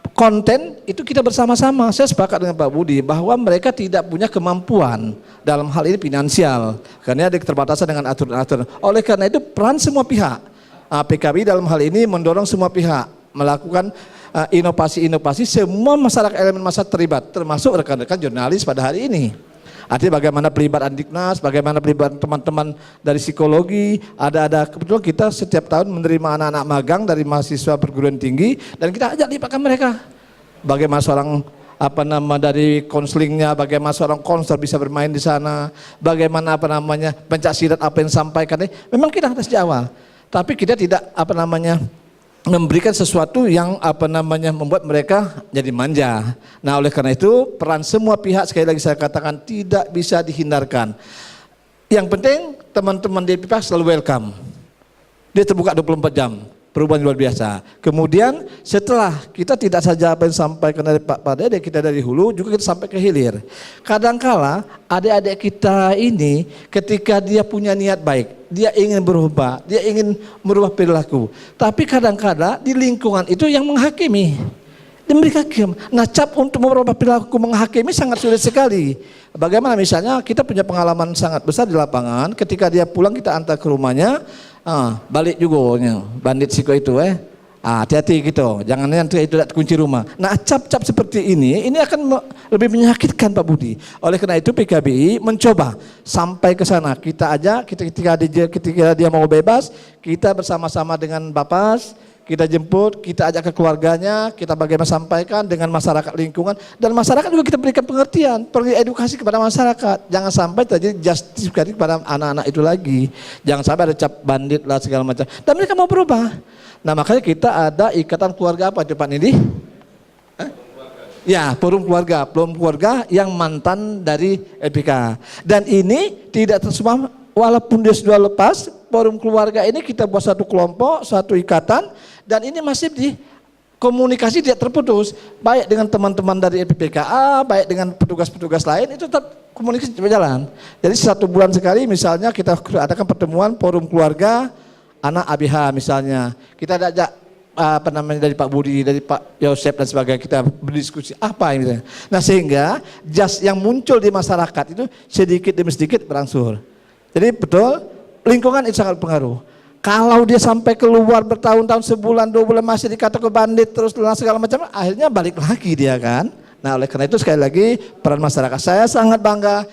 Konten itu kita bersama-sama. Saya sepakat dengan Pak Budi bahwa mereka tidak punya kemampuan dalam hal ini finansial, karena ada keterbatasan dengan aturan-aturan. Oleh karena itu peran semua pihak, PKB dalam hal ini mendorong semua pihak melakukan inovasi-inovasi. Semua masyarakat, elemen masyarakat terlibat, termasuk rekan-rekan jurnalis pada hari ini. Artinya bagaimana pelibatan Diknas, bagaimana pelibatan teman-teman dari psikologi, ada kebetulan kita setiap tahun menerima anak-anak magang dari mahasiswa perguruan tinggi, dan kita ajak libatkan mereka. Bagaimana seorang dari konselingnya, bagaimana seorang konselor bisa bermain di sana, bagaimana pencaksilat apa yang disampaikan. Memang kita harus sejak awal, tapi kita tidak memberikan sesuatu yang membuat mereka jadi manja. Nah, oleh karena itu peran semua pihak, sekali lagi saya katakan, tidak bisa dihindarkan. Yang penting teman-teman di PPK selalu welcome. Dia terbuka 24 jam. Perubahan luar biasa. Kemudian setelah kita tidak saja apa yang disampaikan dari Pak Dede, kita dari hulu juga kita sampai ke hilir. Kadangkala adik-adik kita ini ketika dia punya niat baik, dia ingin berubah, dia ingin merubah perilaku. Tapi kadang-kadang di lingkungan itu yang menghakimi. Dia memberi hakim. Nah, cap untuk merubah perilaku menghakimi sangat sulit sekali. Bagaimana misalnya kita punya pengalaman sangat besar di lapangan, ketika dia pulang kita antar ke rumahnya, balik juga bandit siko itu Hati-hati gitu, jangan nanti itu kunci rumah. Nah cap-cap seperti ini akan lebih menyakitkan Pak Budi. Oleh karena itu PKBI mencoba sampai ke sana. Kita ketika dia mau bebas, kita bersama-sama dengan Bapas, kita jemput, kita ajak ke keluarganya, kita bagaimana sampaikan dengan masyarakat lingkungan, dan masyarakat juga kita berikan pengertian, pergi edukasi kepada masyarakat. Jangan sampai terjadi justice kepada anak-anak itu lagi. Jangan sampai ada cap bandit lah segala macam. Dan mereka mau berubah. Nah makanya kita ada ikatan keluarga apa Pak Nidi? Ya, forum keluarga yang mantan dari LPK. Dan ini tidak semua, walaupun dia sudah lepas, forum keluarga ini kita buat satu kelompok, satu ikatan, dan ini masih di komunikasi tidak terputus, baik dengan teman-teman dari LPPKA, baik dengan petugas-petugas lain, itu tetap komunikasi berjalan. Jadi 1 bulan sekali misalnya kita adakan pertemuan forum keluarga anak ABH misalnya, kita ajak dari Pak Budi, dari Pak Yosep dan sebagainya, kita berdiskusi apa ini. Nah sehingga jas yang muncul di masyarakat itu sedikit demi sedikit berangsur. Jadi betul lingkungan itu sangat berpengaruh. Kalau dia sampai keluar bertahun-tahun, sebulan, 2 bulan masih dikatakan bandit terus segala macam, akhirnya balik lagi dia kan. Nah oleh karena itu sekali lagi peran masyarakat, saya sangat bangga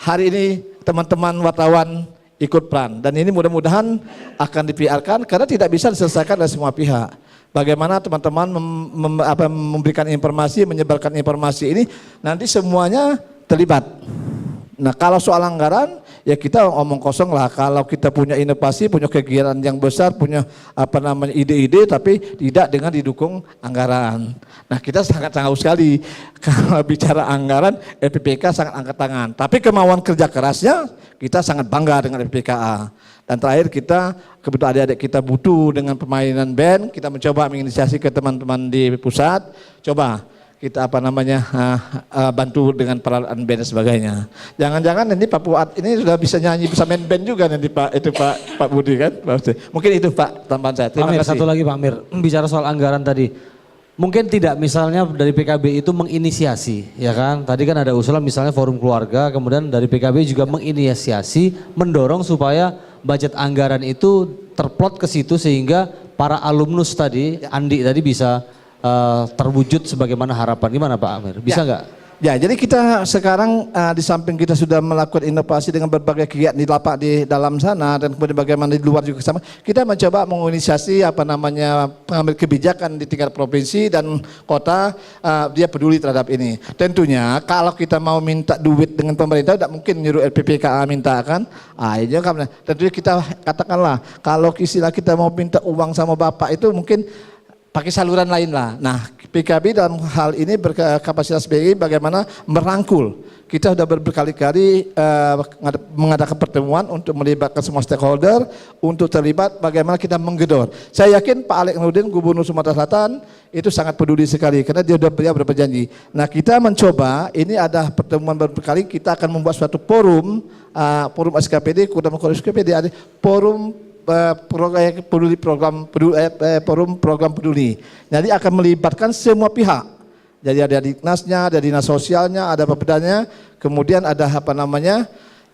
hari ini teman-teman wartawan ikut peran, dan ini mudah-mudahan akan di-PR-kan karena tidak bisa diselesaikan oleh semua pihak. Bagaimana teman-teman memberikan informasi, menyebarkan informasi ini, nanti semuanya terlibat. Nah kalau soal anggaran, ya kita omong kosong lah. Kalau kita punya inovasi, punya kegiatan yang besar, punya ide-ide, tapi tidak dengan didukung anggaran. Nah kita sangat tahu sekali kalau bicara anggaran, LPPK sangat angkat tangan. Tapi kemauan kerja kerasnya kita sangat bangga dengan LPPKA. Dan terakhir kita, kebetulan adik-adik kita butuh dengan permainan band, kita mencoba menginisiasi ke teman-teman di pusat, coba kita bantu dengan peralatan band dan sebagainya. Jangan-jangan nanti Pak Fuad ini sudah bisa nyanyi, bisa main band juga nanti Pak Budi kan. Mungkin itu Pak tambahan saya. Terima kasih.
Satu lagi Pak Amir, bicara soal anggaran tadi. Mungkin tidak misalnya dari PKB itu menginisiasi, ya kan? Tadi kan ada usulan misalnya forum keluarga, kemudian dari PKB juga menginisiasi, mendorong supaya budget anggaran itu terplot ke situ sehingga para alumnus tadi, Andi tadi bisa terwujud sebagaimana harapan. Gimana Pak Amir? Bisa nggak?
Ya, jadi kita sekarang di samping kita sudah melakukan inovasi dengan berbagai kegiatan di lapak di dalam sana, dan kemudian bagaimana di luar juga sama, kita mencoba menginisiasi pengambil kebijakan di tingkat provinsi dan kota, dia peduli terhadap ini. Tentunya kalau kita mau minta duit dengan pemerintah, tidak mungkin nyuruh LPPKA minta kan. Ini kan tentunya kita katakanlah kalau istilah kita mau minta uang sama bapak itu mungkin pakai saluran lain lah. Nah, PKB dalam hal ini berkapasitas BI bagaimana merangkul. Kita sudah berkali-kali mengadakan pertemuan untuk melibatkan semua stakeholder untuk terlibat bagaimana kita menggedor. Saya yakin Pak Alex Nurdin, Gubernur Sumatera Selatan, itu sangat peduli sekali karena dia sudah berjanji. Nah, kita mencoba, ini ada pertemuan berkali, kita akan membuat suatu forum, forum SKPD, ada forum program peduli. Jadi akan melibatkan semua pihak. Jadi ada Diknasnya, ada dinas sosialnya, ada Bapedanya, kemudian ada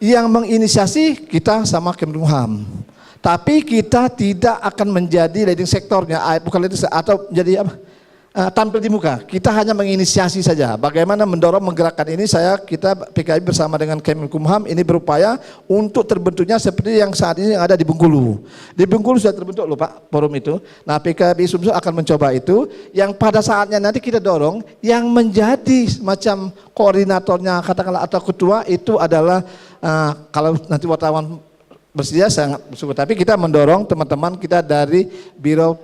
yang menginisiasi kita sama Kemdumham. Tapi kita tidak akan menjadi leading sektornya, bukan leading atau menjadi tampil di muka. Kita hanya menginisiasi saja. Bagaimana mendorong menggerakkan ini, kita PKI bersama dengan Kemenkumham ini berupaya untuk terbentuknya seperti yang saat ini yang ada di Bengkulu. Di Bengkulu sudah terbentuk loh Pak forum itu. Nah PKI Sumsel akan mencoba itu, yang pada saatnya nanti kita dorong yang menjadi semacam koordinatornya katakanlah atau ketua itu adalah kalau nanti wartawan bersedia sangat bersyukur. Tapi kita mendorong teman-teman kita dari Biro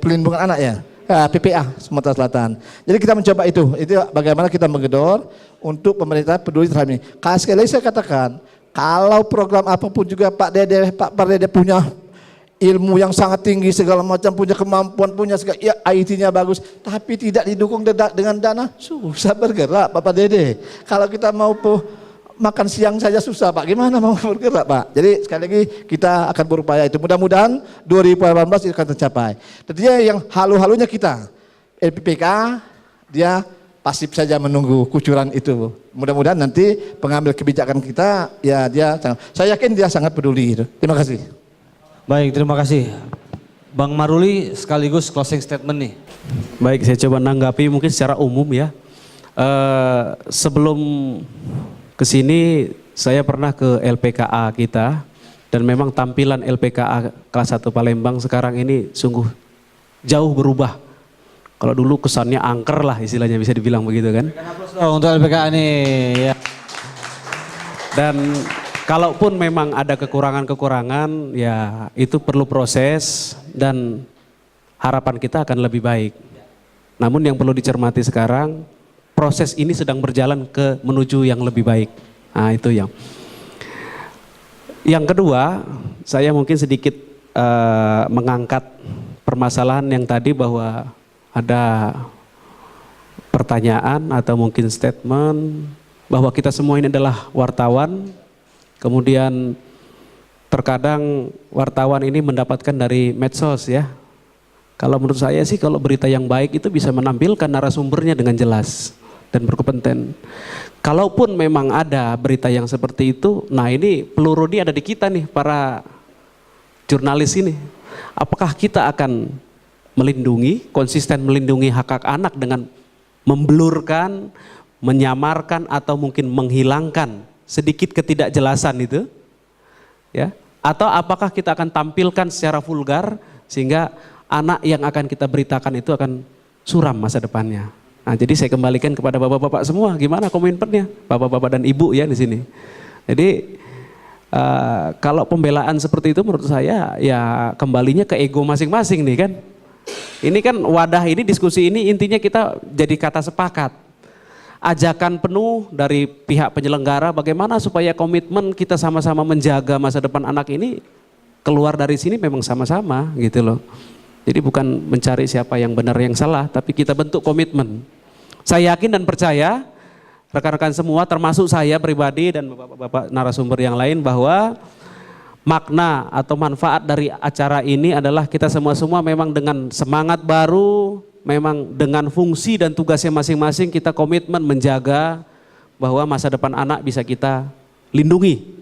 Perlindungan Anak ya. PPA Sumatera Selatan. Jadi kita mencoba itu bagaimana kita menggedor untuk pemerintah peduli terhadap ini. Sekali lagi saya katakan, kalau program apapun juga Pak Dede punya ilmu yang sangat tinggi segala macam, punya kemampuan, punya segala, ya IT-nya bagus, tapi tidak didukung dengan dana, susah bergerak Pak Dede. Kalau kita mau makan siang saja susah Pak, gimana mau bergerak Pak? Jadi sekali lagi kita akan berupaya itu, mudah-mudahan 2018 akan tercapai. Tentunya yang halu-halunya kita, LPPK dia pasif saja menunggu kucuran itu. Mudah-mudahan nanti pengambil kebijakan kita, ya saya yakin dia sangat peduli itu. Terima kasih.
Baik, terima kasih. Bang Maruli sekaligus closing statement nih.
Baik, saya coba nanggapi mungkin secara umum ya. Sebelum kesini saya pernah ke LPKA kita dan memang tampilan LPKA kelas 1 Palembang sekarang ini sungguh jauh berubah. Kalau dulu kesannya angker lah istilahnya bisa dibilang begitu kan.
Untuk LPKA nih ya.
Dan kalaupun memang ada kekurangan-kekurangan ya itu perlu proses dan harapan kita akan lebih baik. Namun yang perlu dicermati sekarang proses ini sedang berjalan menuju yang lebih baik. Nah itu yang kedua, saya mungkin sedikit mengangkat permasalahan yang tadi bahwa ada pertanyaan atau mungkin statement bahwa kita semua ini adalah wartawan, kemudian terkadang wartawan ini mendapatkan dari medsos ya. Kalau menurut saya sih kalau berita yang baik itu bisa menampilkan narasumbernya dengan jelas dan berkompeten. Kalaupun memang ada berita yang seperti itu, nah ini peluru ini ada di kita nih para jurnalis ini. Apakah kita akan melindungi, konsisten melindungi hak-hak anak dengan memblurkan, menyamarkan atau mungkin menghilangkan sedikit ketidakjelasan itu? Ya, atau apakah kita akan tampilkan secara vulgar sehingga anak yang akan kita beritakan itu akan suram masa depannya? Nah, jadi saya kembalikan kepada bapak-bapak semua, gimana komitmennya, bapak-bapak dan ibu ya di sini. Jadi kalau pembelaan seperti itu menurut saya ya kembalinya ke ego masing-masing nih kan. Ini kan wadah ini diskusi ini intinya kita jadi kata sepakat. Ajakan penuh dari pihak penyelenggara bagaimana supaya komitmen kita sama-sama menjaga masa depan anak ini keluar dari sini memang sama-sama gitu loh. Jadi bukan mencari siapa yang benar yang salah, tapi kita bentuk komitmen. Saya yakin dan percaya rekan-rekan semua termasuk saya pribadi dan bapak-bapak narasumber yang lain bahwa makna atau manfaat dari acara ini adalah kita semua-semua memang dengan semangat baru, memang dengan fungsi dan tugasnya masing-masing kita komitmen menjaga bahwa masa depan anak bisa kita lindungi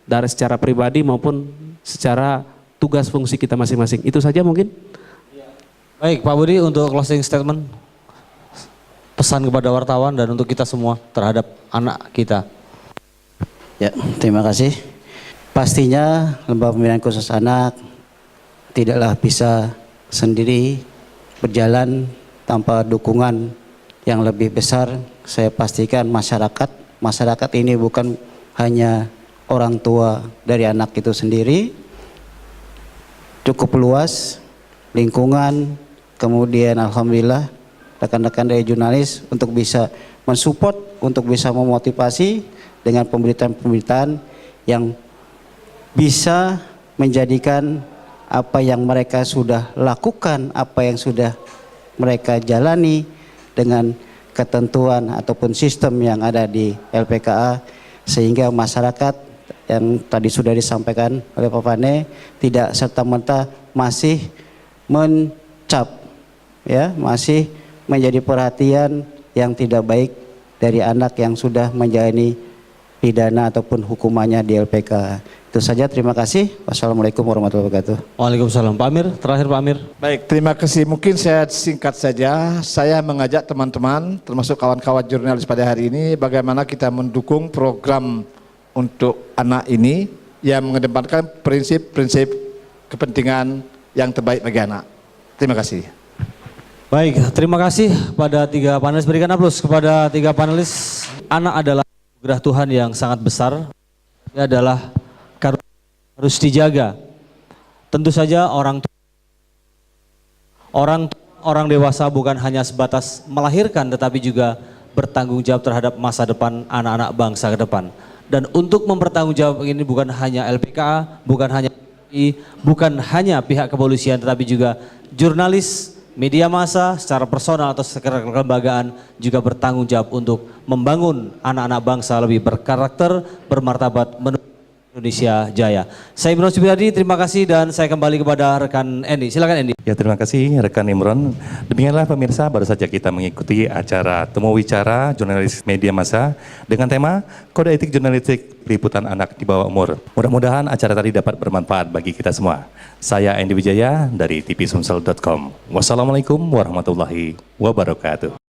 dari secara pribadi maupun secara tugas fungsi kita masing-masing. Itu saja mungkin.
Baik Pak Budi untuk closing statement, pesan kepada wartawan dan untuk kita semua terhadap anak kita.
Ya, terima kasih. Pastinya Lembaga Pembinaan Khusus Anak tidaklah bisa sendiri berjalan tanpa dukungan yang lebih besar. Saya pastikan masyarakat ini bukan hanya orang tua dari anak itu sendiri, cukup luas, lingkungan, kemudian alhamdulillah rekan-rekan dari jurnalis untuk bisa mensupport, untuk bisa memotivasi dengan pemberitaan-pemberitaan yang bisa menjadikan apa yang mereka sudah lakukan, apa yang sudah mereka jalani dengan ketentuan ataupun sistem yang ada di LPKA, sehingga masyarakat yang tadi sudah disampaikan oleh Pak Pane tidak serta-merta masih mencap, ya, masih menjadi perhatian yang tidak baik dari anak yang sudah menjalani pidana ataupun hukumannya di LPK. Itu saja, terima kasih. Wassalamualaikum warahmatullahi wabarakatuh.
Waalaikumsalam. Pak Amir, terakhir Pak Amir.
Baik, terima kasih. Mungkin saya singkat saja. Saya mengajak teman-teman, termasuk kawan-kawan jurnalis pada hari ini, bagaimana kita mendukung program untuk anak ini yang mengedepankan prinsip-prinsip kepentingan yang terbaik bagi anak. Terima kasih.
Baik, terima kasih pada tiga panelis. Berikan aplaus kepada tiga panelis. Anak adalah anugerah Tuhan yang sangat besar. Dia adalah harus dijaga. Tentu saja orang dewasa bukan hanya sebatas melahirkan tetapi juga bertanggung jawab terhadap masa depan anak-anak bangsa ke depan. Dan untuk mempertanggungjawab ini bukan hanya LPKA, bukan hanya TNI, bukan hanya pihak kepolisian tetapi juga jurnalis, media massa secara personal atau secara kelembagaan juga bertanggung jawab untuk membangun anak-anak bangsa lebih berkarakter, bermartabat, menuju Indonesia Jaya. Saya Imron Supriyadi, terima kasih dan saya kembali kepada rekan Endi. Silakan Endi.
Ya, terima kasih rekan Imron. Demikianlah pemirsa, baru saja kita mengikuti acara Temu Wicara Jurnalis Media Massa dengan tema Kode Etik Jurnalistik Liputan Anak di Bawah Umur. Mudah-mudahan acara tadi dapat bermanfaat bagi kita semua. Saya Endi Wijaya dari tvsumsel.com. Wassalamualaikum warahmatullahi wabarakatuh.